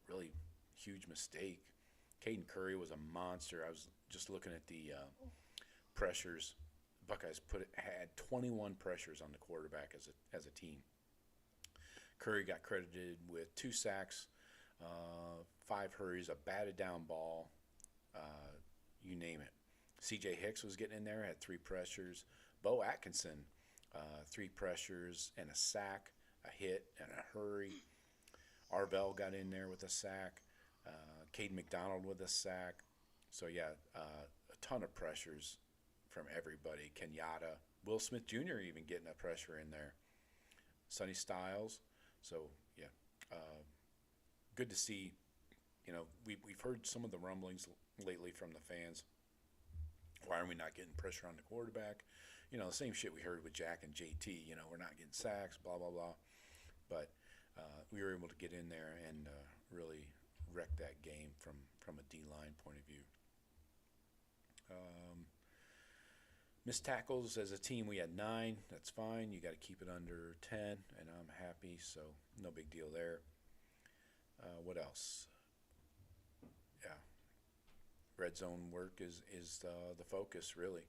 really huge mistake. Caden Curry was a monster. I was just looking at the pressures. Buckeyes had 21 pressures on the quarterback as a team. Curry got credited with 2 sacks, 5 hurries, a batted down ball, you name it. C.J. Hicks was getting in there, had 3 pressures. Bo Atkinson, 3 pressures and a sack, a hit, and a hurry. Arvell got in there with a sack. Caden McDonald with a sack. So, a ton of pressures from everybody. Kenyatta. Will Smith Jr. even getting a pressure in there. Sonny Styles. So, good to see. We've heard some of the rumblings lately from the fans. Why are we not getting pressure on the quarterback? The same shit we heard with Jack and JT. We're not getting sacks, blah, blah, blah. But we were able to get in there and really wreck that game from a D-line point of view. Missed tackles as a team, we had 9. That's fine. You got to keep it under 10, and I'm happy, so no big deal there. What else? Yeah. Red zone work is the focus, really.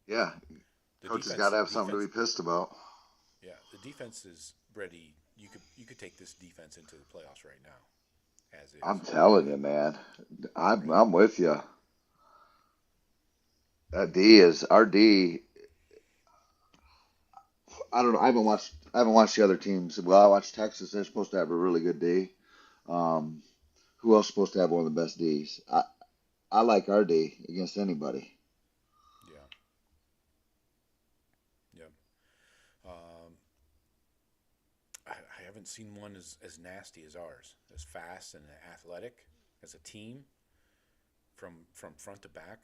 Yeah. Coach has got to have something to be pissed about. Yeah, the defense is ready. You could take this defense into the playoffs right now, as is. I'm telling you, man. I'm with you. That D is our D. I don't know. I haven't watched the other teams. Well, I watched Texas. They're supposed to have a really good D. Who else is supposed to have one of the best Ds? I like our D against anybody. Yeah. I haven't seen one as nasty as ours, as fast and athletic as a team, from front to back.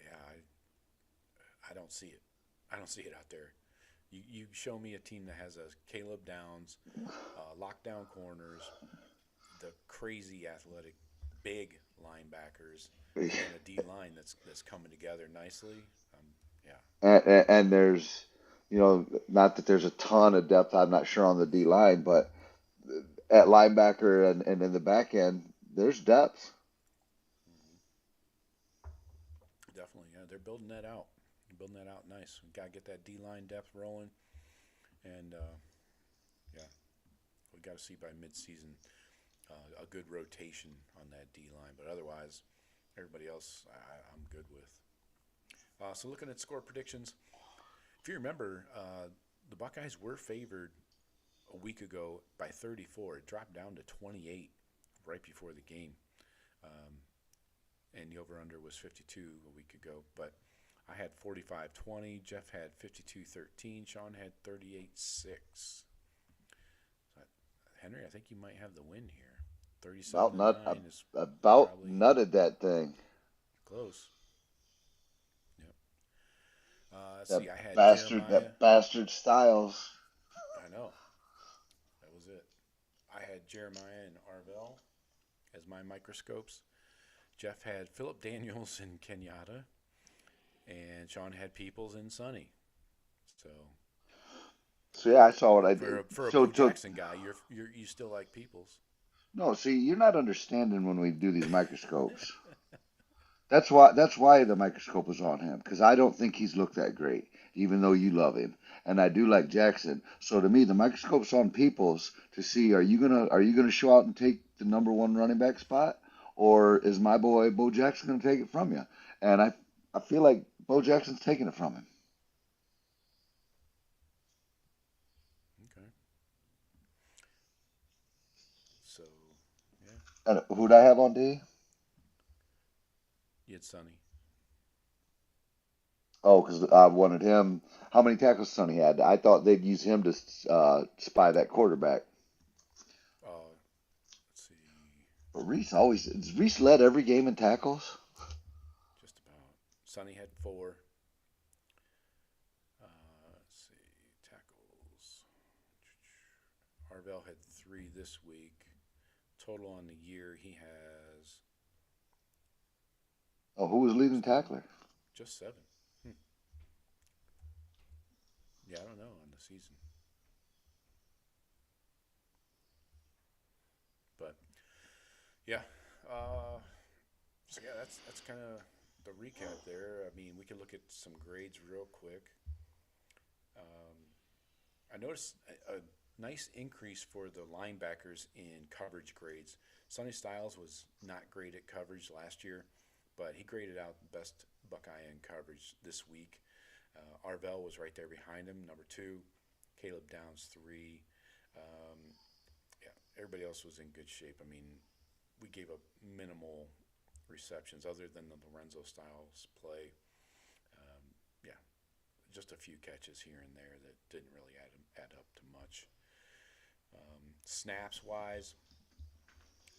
Yeah, I don't see it. I don't see it out there. You show me a team that has a Caleb Downs, lockdown corners, the crazy athletic, big linebackers, and a D line that's coming together nicely. And there's, not that there's a ton of depth. I'm not sure on the D line, but at linebacker and in the back end, there's depth. Definitely, yeah. They're building that out. Nice. We gotta get that D line depth rolling, and we gotta see by midseason a good rotation on that D line. But otherwise, everybody else I'm good with. So looking at score predictions, if you remember, the Buckeyes were favored a week ago by 34. It dropped down to 28 right before the game. And the over-under was 52 a week ago. But I had 45-20. Jeff had 52-13. Sean had 38-6. Henry, I think you might have the win here. 37-9 is about probably nutted that thing. close. Yep. Let's That see. I had that bastard Styles. I know. That was it. I had Jeremiah and Arvell as my microscopes. Jeff had Philip Daniels and Kenyatta, and Sean had Peoples and Sonny. So yeah, I saw what I did. For a Bo Jackson guy, you still like Peoples. No, see, you're not understanding when we do these microscopes. That's why the microscope was on him, because I don't think he's looked that great, even though you love him, and I do like Jackson. So to me, the microscope's on Peoples to see are you gonna show out and take the number 1 running back spot, or is my boy Bo Jackson gonna take it from you? And I feel like Bo Jackson's taking it from him. Okay. So, yeah. And who'd I have on D? You had Sonny. Oh, because I wanted him. How many tackles Sonny had? I thought they'd use him to spy that quarterback. Let's see. But Reese led every game in tackles? Just about. Sonny had 4. Let's see. Tackles. Arvell had 3 this week. Total on the year, he has Oh, who was leading tackler? just 7. Yeah, I don't know on the season. But, yeah, So yeah, that's kind of the recap there. I mean, we can look at some grades real quick. I noticed a nice increase for the linebackers in coverage grades. Sonny Styles was not great at coverage last year, but he graded out the best Buckeye in coverage this week. Arvell was right there behind him, number 2. Caleb Downs, 3. Yeah, everybody else was in good shape. I mean, we gave up minimal receptions other than the Lorenzo Styles play. Yeah, just a few catches here and there that didn't really add up to much. Snaps wise,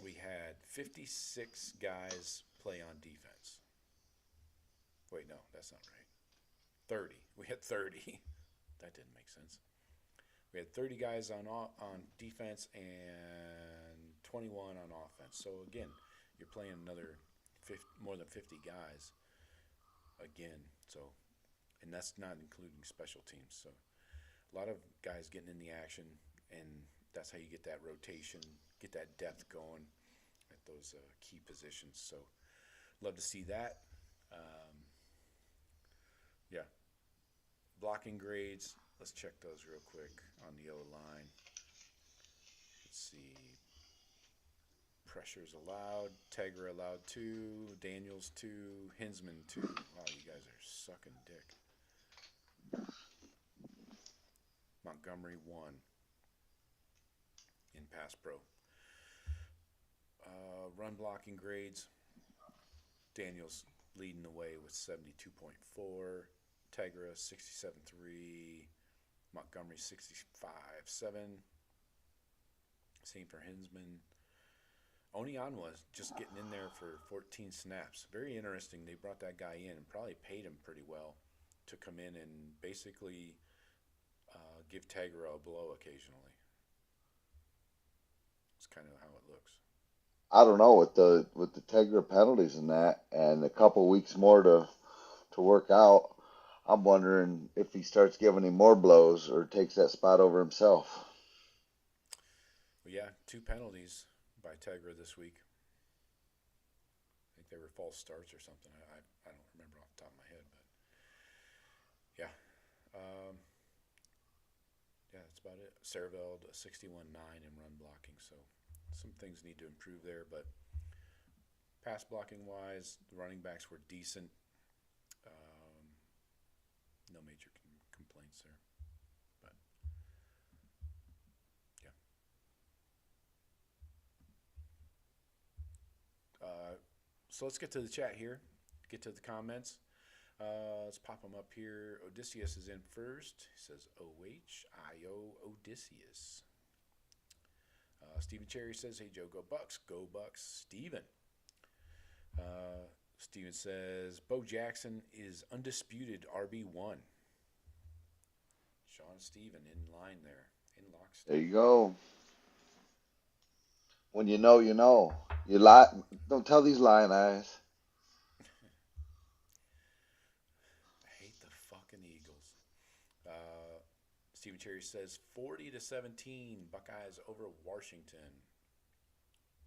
we had 56 guys play on defense. Wait, no, that's not right. 30. We had 30. That didn't make sense. We had 30 guys on defense and 21 on offense. So again, you're playing more than 50 guys again. So, and that's not including special teams. So a lot of guys getting in the action, and that's how you get that rotation, get that depth going at those key positions. So love to see that. Yeah. Blocking grades. Let's check those real quick on the O-line. Let's see. Pressures allowed. Tegra allowed 2. Daniels 2. Hinsman 2. Wow, you guys are sucking dick. Montgomery 1 in pass pro. Run blocking grades. Daniels leading the way with 72.4. Tegra 67.3. Montgomery 65.7. Same for Hinsman. Onyanwa just getting in there for 14 snaps. Very interesting. They brought that guy in and probably paid him pretty well to come in and basically give Tegra a blow occasionally. It's kind of how it looks. I don't know with the Tegra penalties and that, and a couple weeks more to work out. I'm wondering if he starts giving him more blows or takes that spot over himself. Well, yeah, 2 penalties by Tegra this week. I think they were false starts or something. I don't remember off the top of my head, but yeah. Yeah, that's about it. Cerveld 61.9 in run blocking, so some things need to improve there, but pass blocking wise, the running backs were decent. No major complaints there, but yeah. So let's get to the chat here, get to the comments. Let's pop them up here. Odysseus is in first. He says O-H-I-O Odysseus. Stephen Cherry says, hey, Joe, go Bucks. Go Bucks. Steven. Steven says, Bo Jackson is undisputed RB1. Sean Steven in line there. In lockstep. There you go. When you know, you know. You lie. Don't tell these lying eyes. I hate the fucking Eagles. Stephen Cherry says 40-17 Buckeyes over Washington.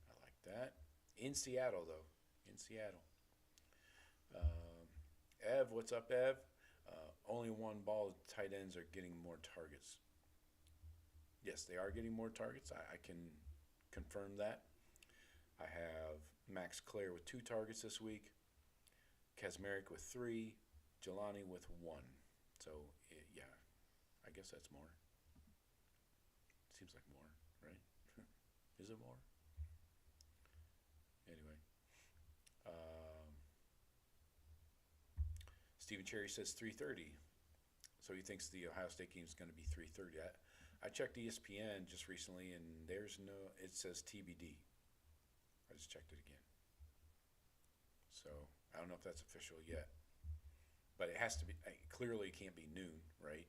I like that. In Seattle, though. In Seattle. Ev, what's up, Ev? Only one ball tight ends are getting more targets. Yes, they are getting more targets. I can confirm that. I have Max Clare with 2 targets this week. Kazmarek with 3. Jelani with 1. So, yeah, I guess that's more. Seems like more, right? Is it more? Anyway. Stephen Cherry says 3:30. So he thinks the Ohio State game is going to be 3:30. I checked ESPN just recently, and it says TBD. I just checked it again. So I don't know if that's official yet. But it has to be, clearly it can't be noon, right?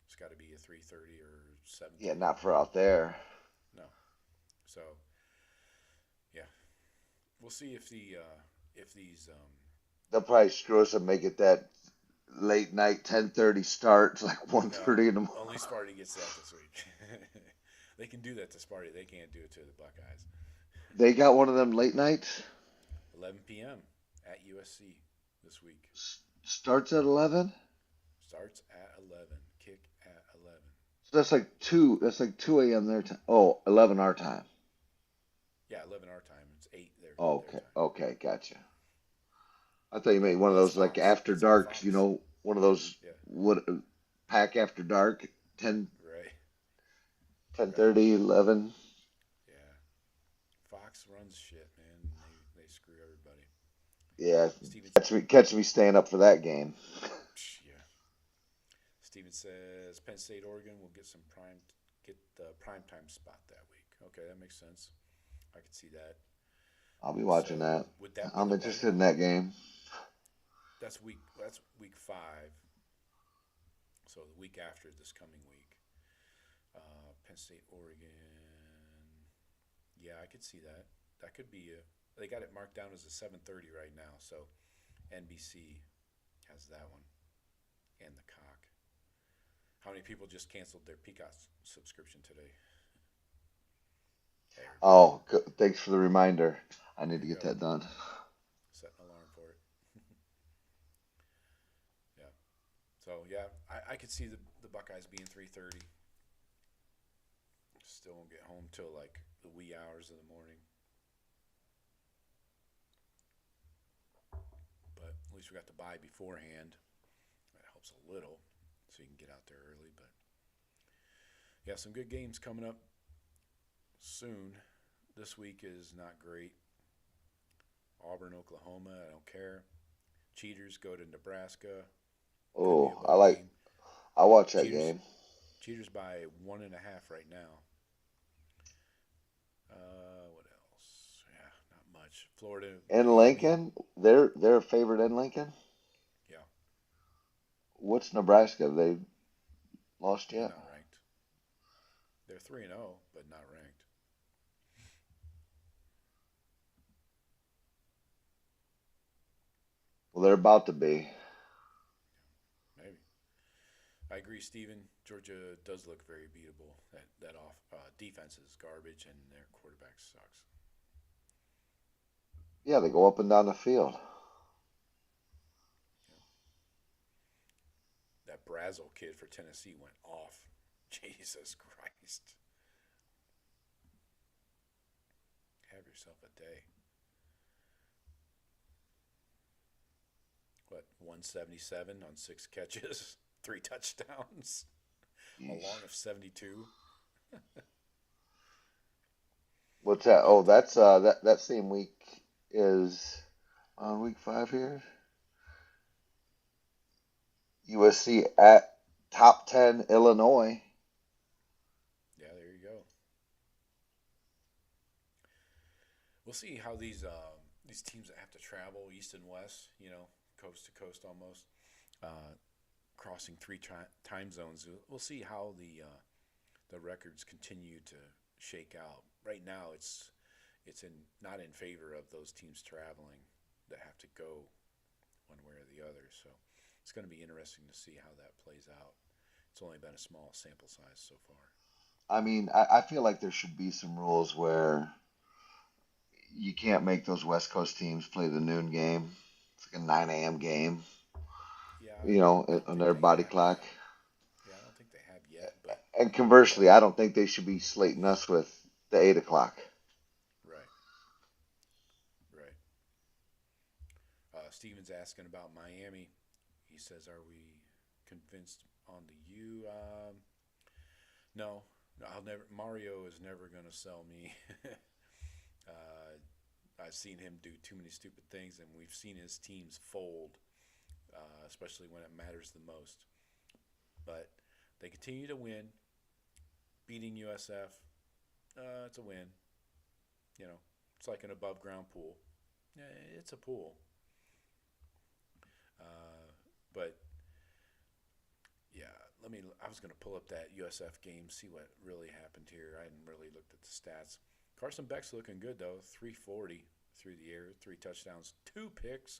It's got to be a 3:30 or 7:30. Yeah, not for out there. No. So, yeah. We'll see if these they'll probably screw us and make it that late night 10:30 start, like 1:30 in the morning. Only Sparty gets that this week. They can do that to Sparty. They can't do it to the Buckeyes. They got one of them late nights? 11 p.m. at USC this week. Starts at 11. Starts at 11. Kick at 11. So that's like 2. That's like 2 a.m. their time. Oh, 11 our time. Yeah, 11 our time. It's 8 Oh, their okay. time. Okay, gotcha. I thought you Yeah, meant one of that's those like Fox. after It's on darks. Fox. You know, one of those Yeah. what pack after dark 10, Right. 10:30, 11. Yeah. Fox runs shit, man. They screw everybody. Yeah, Steven, catch me staying up for that game. yeah. Steven says Penn State, Oregon will get the primetime spot that week. Okay, that makes sense. I could see that. I'll be watching So that. would that be I'm the interested one? in that game. That's week 5. So the week after this coming week. Penn State, Oregon. Yeah, I could see that. That could be they got it marked down as a 7:30 right now, so NBC has that one. And the cock. How many people just canceled their Peacock subscription today? Hey, Oh, thanks for the reminder. I need to there you get go. that done. Set an alarm for it. Yeah. So yeah, I could see the Buckeyes being 3:30. Still won't get home till like the wee hours of the morning. But at least we got to buy beforehand. That helps a little, so you can get out there early. But yeah, some good games coming up soon. This week is not great. Auburn, Oklahoma, I don't care. Cheaters go to Nebraska. Oh, I watch that Cheaters, game. Cheaters by 1.5 right now. What else? Yeah, not much. Florida. In Miami. Lincoln, they're a favorite in Lincoln. Yeah. What's Nebraska? Have they lost They're yet? not ranked. They're 3-0, but not ranked. Well, they're about to be. Maybe. I agree, Steven. Georgia does look very beatable. That defense is garbage, and their quarterback sucks. Yeah, they go up and down the field. Yeah. That Brazel kid for Tennessee went off. Jesus Christ. Have yourself a day. What, 177 on 6 catches, 3 touchdowns, a long of 72. What's that? But, Oh, that's that same week is on week 5 here. USC at top 10 Illinois. Yeah, there you go. We'll see how these teams that have to travel east and west, coast to coast almost, crossing 3 time zones. We'll see how the records continue to shake out. Right now, it's not in favor of those teams traveling that have to go one way or the other. So it's going to be interesting to see how that plays out. It's only been a small sample size so far. I mean, I feel like there should be some rules where you can't make those West Coast teams play the noon game. It's like a 9 a.m. game. Yeah, On their body clock. Yet. Yeah, I don't think they have yet. But And conversely, I don't think they should be slating us with the 8 o'clock. Right. Steven's asking about Miami. He says, "Are we convinced on the U?" No, I'll never. Mario is never going to sell me. I've seen him do too many stupid things, and we've seen his teams fold, especially when it matters the most. But they continue to win. Beating USF, it's a win. It's like an above-ground pool. Yeah, it's a pool. But yeah, I was going to pull up that USF game, see what really happened here. I hadn't really looked at the stats. Carson Beck's looking good, though. 340 through the air, 3 touchdowns, 2 picks.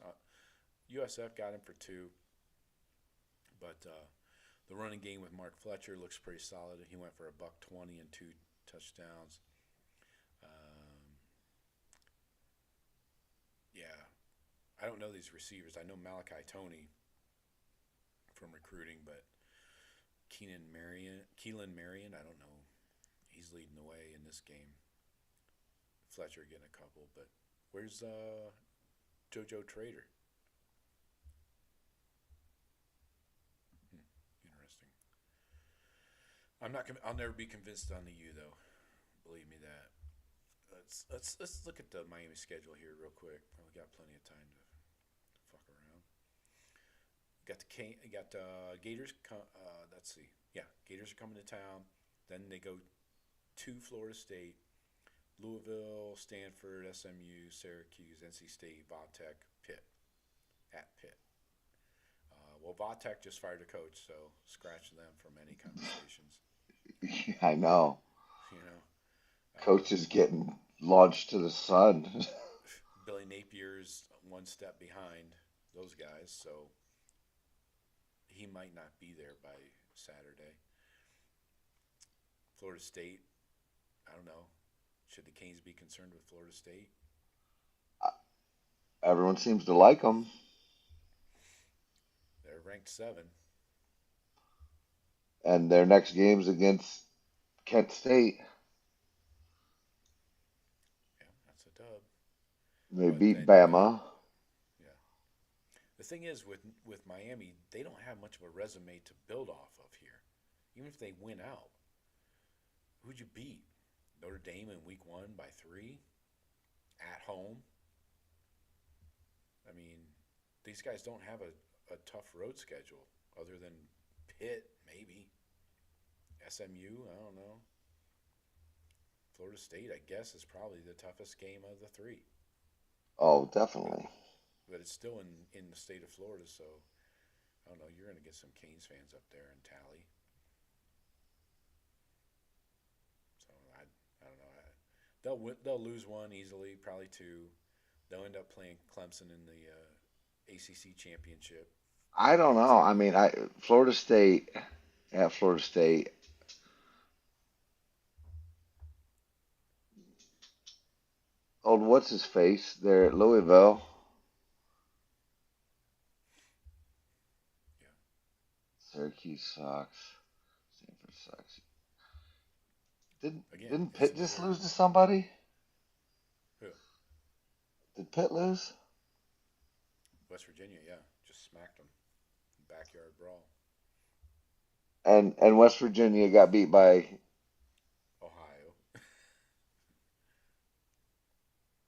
USF got him for 2. But the running game with Mark Fletcher looks pretty solid. He went for $120 and 2 touchdowns. Yeah, I don't know these receivers. I know Malachi Tony from recruiting, but Keelan Marion, I don't know. He's leading the way in this game. Fletcher getting a couple, but where's JoJo Trader? Interesting. I'll never be convinced on the U though. Believe me that. Let's look at the Miami schedule here real quick. We got plenty of time to fuck around. Got Gators. Let's see. Yeah, Gators are coming to town. Then they go to Florida State, Louisville, Stanford, SMU, Syracuse, NC State, Vautech, Pitt. At Pitt. Well, Vautech just fired a coach, so scratch them from any conversations. I know. You know, Coach is getting launched to the sun. Billy Napier's one step behind those guys, so he might not be there by Saturday. Florida State, I don't know. Should the Canes be concerned with Florida State? Everyone seems to like them. They're ranked 7. And their next game's against Kent State. Yeah, that's a dub. They But beat then, Bama. Yeah. The thing is, with Miami, they don't have much of a resume to build off of here. Even if they win out, who'd you beat? Notre Dame in week 1 by 3? At home? I mean, these guys don't have a tough road schedule other than Pitt, maybe. SMU, I don't know. Florida State, I guess, is probably the toughest game of the 3. Oh, definitely. But it's still in the state of Florida, so I don't know. You're going to get some Canes fans up there in Tally. So I don't know. They'll lose one easily, probably 2. They'll end up playing Clemson in the ACC championship. I don't know. I mean, Florida State, at Florida State, old what's his face? They're at Louisville. Yeah. Syracuse sucks. Stanford sucks. Again, Didn't it's Pitt just more- lose to somebody? Who? Did Pitt lose? West Virginia, yeah. Just smacked them. Backyard brawl. And West Virginia got beat by, Ohio.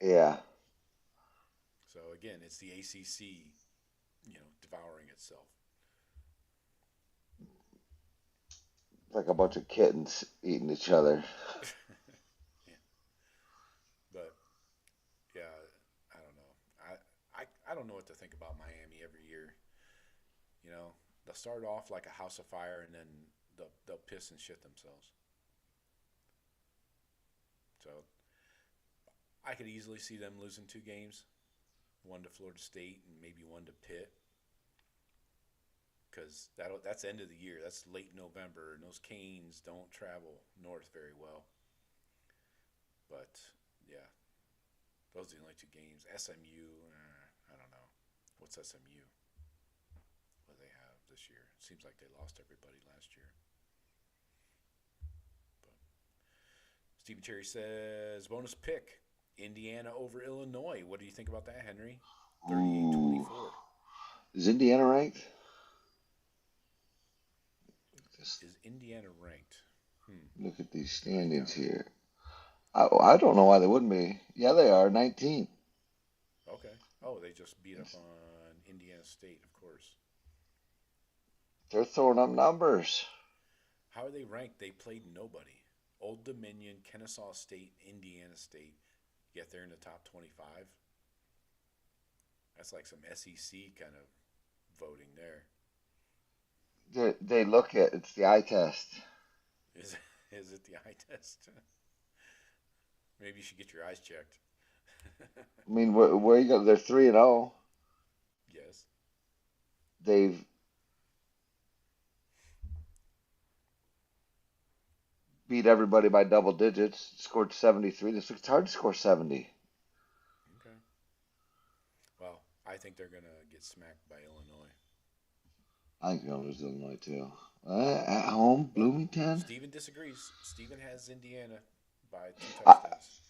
yeah. So again, it's the ACC, devouring itself. Like a bunch of kittens eating each other. Yeah. But yeah, I don't know. I don't know what to think about Miami every year. They'll start off like a house of fire, and then they'll piss and shit themselves. So I could easily see them losing 2 games, 1 to Florida State and maybe 1 to Pitt, because that's end of the year. That's late November, and those Canes don't travel north very well. But yeah, those are the only 2 games. SMU, I don't know. What's SMU? What do they have this year? It seems like they lost everybody last year. But Stephen Cherry says, bonus pick, Indiana over Illinois. What do you think about that, Henry? 38-24. Is Indiana ranked? Is Indiana ranked? Look at these standings here. I don't know why they wouldn't be. Yeah, they are 19. Okay. Oh, they just beat up on Indiana State, of course. They're throwing up numbers. How are they ranked? They played nobody. Old Dominion, Kennesaw State, Indiana State. Yet they're in the top 25. That's like some SEC kind of voting there. They look at it's the eye test. Is it the eye test? Maybe you should get your eyes checked. I mean, where you go? They're 3-0. Yes. They've beat everybody by double digits. Scored 73. It's hard to score 70. Okay. Well, I I think they're going to get smacked by Illinois. I think they're gonna lose Illinois too. At home, But Bloomington. Steven disagrees. Steven has Indiana by 2 I touchdowns.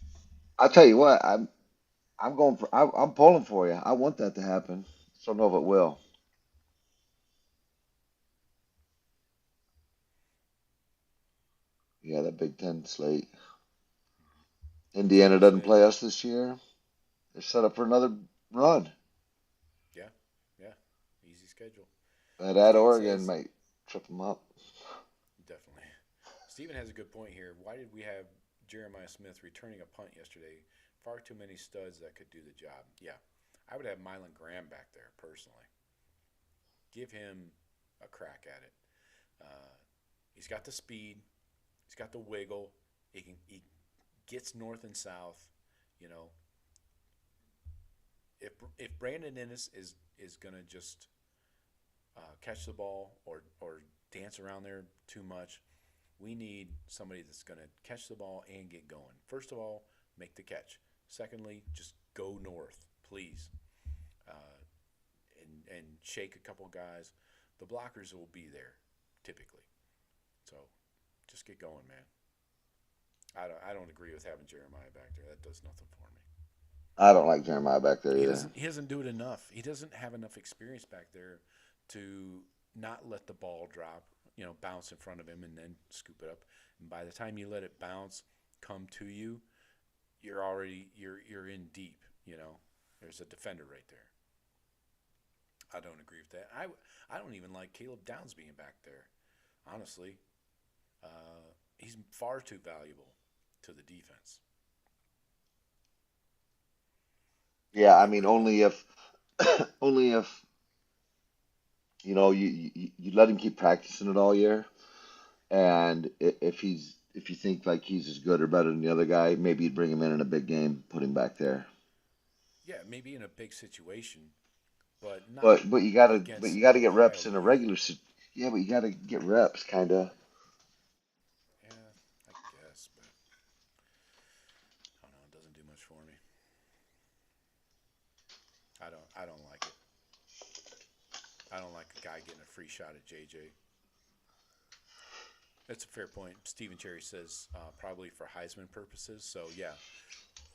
I tell you what, I'm going for. I'm pulling for you. I want that to happen. Just don't know if it will. Yeah, that Big Ten slate. Indiana Steven doesn't says, play us this year. They're set up for another run. yeah, yeah, easy schedule. But at Steven Oregon says, might trip them up. definitely. Steven has a good point here. Why did we have Jeremiah Smith returning a punt yesterday? Far too many studs that could do the job. Yeah, I would have Mylan Graham back there personally. Give him a crack at it. Uh, he's got the speed. He's got the wiggle. He gets north and south. You know, if Brandon Innes is gonna just catch the ball or dance around there too much, we need somebody that's gonna catch the ball and get going. First of all, make the catch. Secondly, just go north, please, and shake a couple guys. The blockers will be there typically. So just get going, man. I don't agree with having Jeremiah back there. That does nothing for me. I don't like Jeremiah back there either. He doesn't do it enough. He doesn't have enough experience back there to not let the ball drop, bounce in front of him and then scoop it up. And by the time you let it bounce, come to you, you're in deep. There's a defender right there. I don't agree with that. I don't even like Caleb Downs being back there. Honestly, he's far too valuable to the defense. Yeah, I mean, only if, only if you let him keep practicing it all year, and if you think like he's as good or better than the other guy, maybe you'd bring him in a big game, put him back there. Yeah, maybe in a big situation, but not But against you gotta get Ohio reps in a U. Yeah, but you gotta get reps, kind of. Yeah, I guess, but I don't know. It doesn't do much for me. I don't like it. I don't like a guy getting a free shot at JJ. That's a fair point. Stephen Cherry says probably for Heisman purposes. So yeah,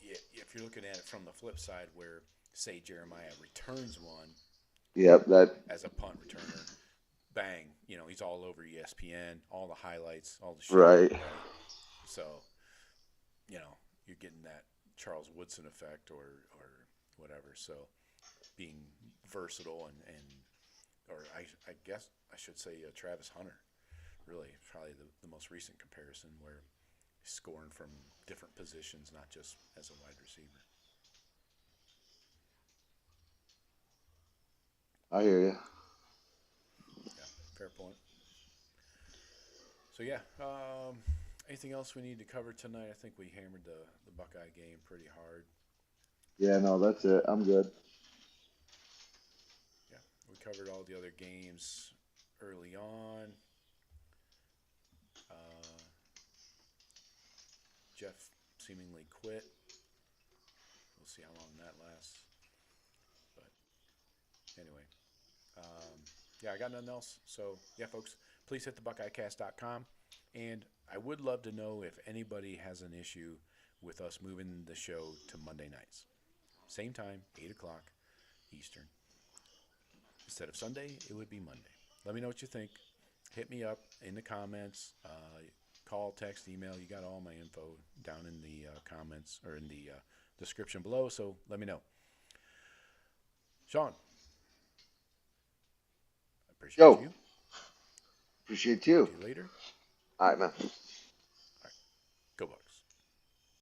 if you're looking at it from the flip side, where say Jeremiah returns one Yep, that as a punt returner, bang, he's all over ESPN, all the highlights, all the shit. right. Right? So, you're getting that Charles Woodson effect or whatever. So, being versatile or I guess I should say Travis Hunter, really probably the most recent comparison where he's scoring from different positions, not just as a wide receiver. I hear you. Yeah, fair point. So yeah, anything else we need to cover tonight? I think we hammered the Buckeye game pretty hard. Yeah, no, that's it. I'm good. Yeah, we covered all the other games early on. Jeff seemingly quit. We'll see how long that lasts. But anyway, yeah, I got nothing else. So yeah, folks, please hit thebuckeyecast.com. And I would love to know if anybody has an issue with us moving the show to Monday nights. Same time, 8 o'clock Eastern. Instead of Sunday, it would be Monday. Let me know what you think. Hit me up in the comments. Call, text, email. You got all my info down in the comments or in the description below, so let me know. Sean, I appreciate Yo, you. appreciate Talk you. to you later. All right, man.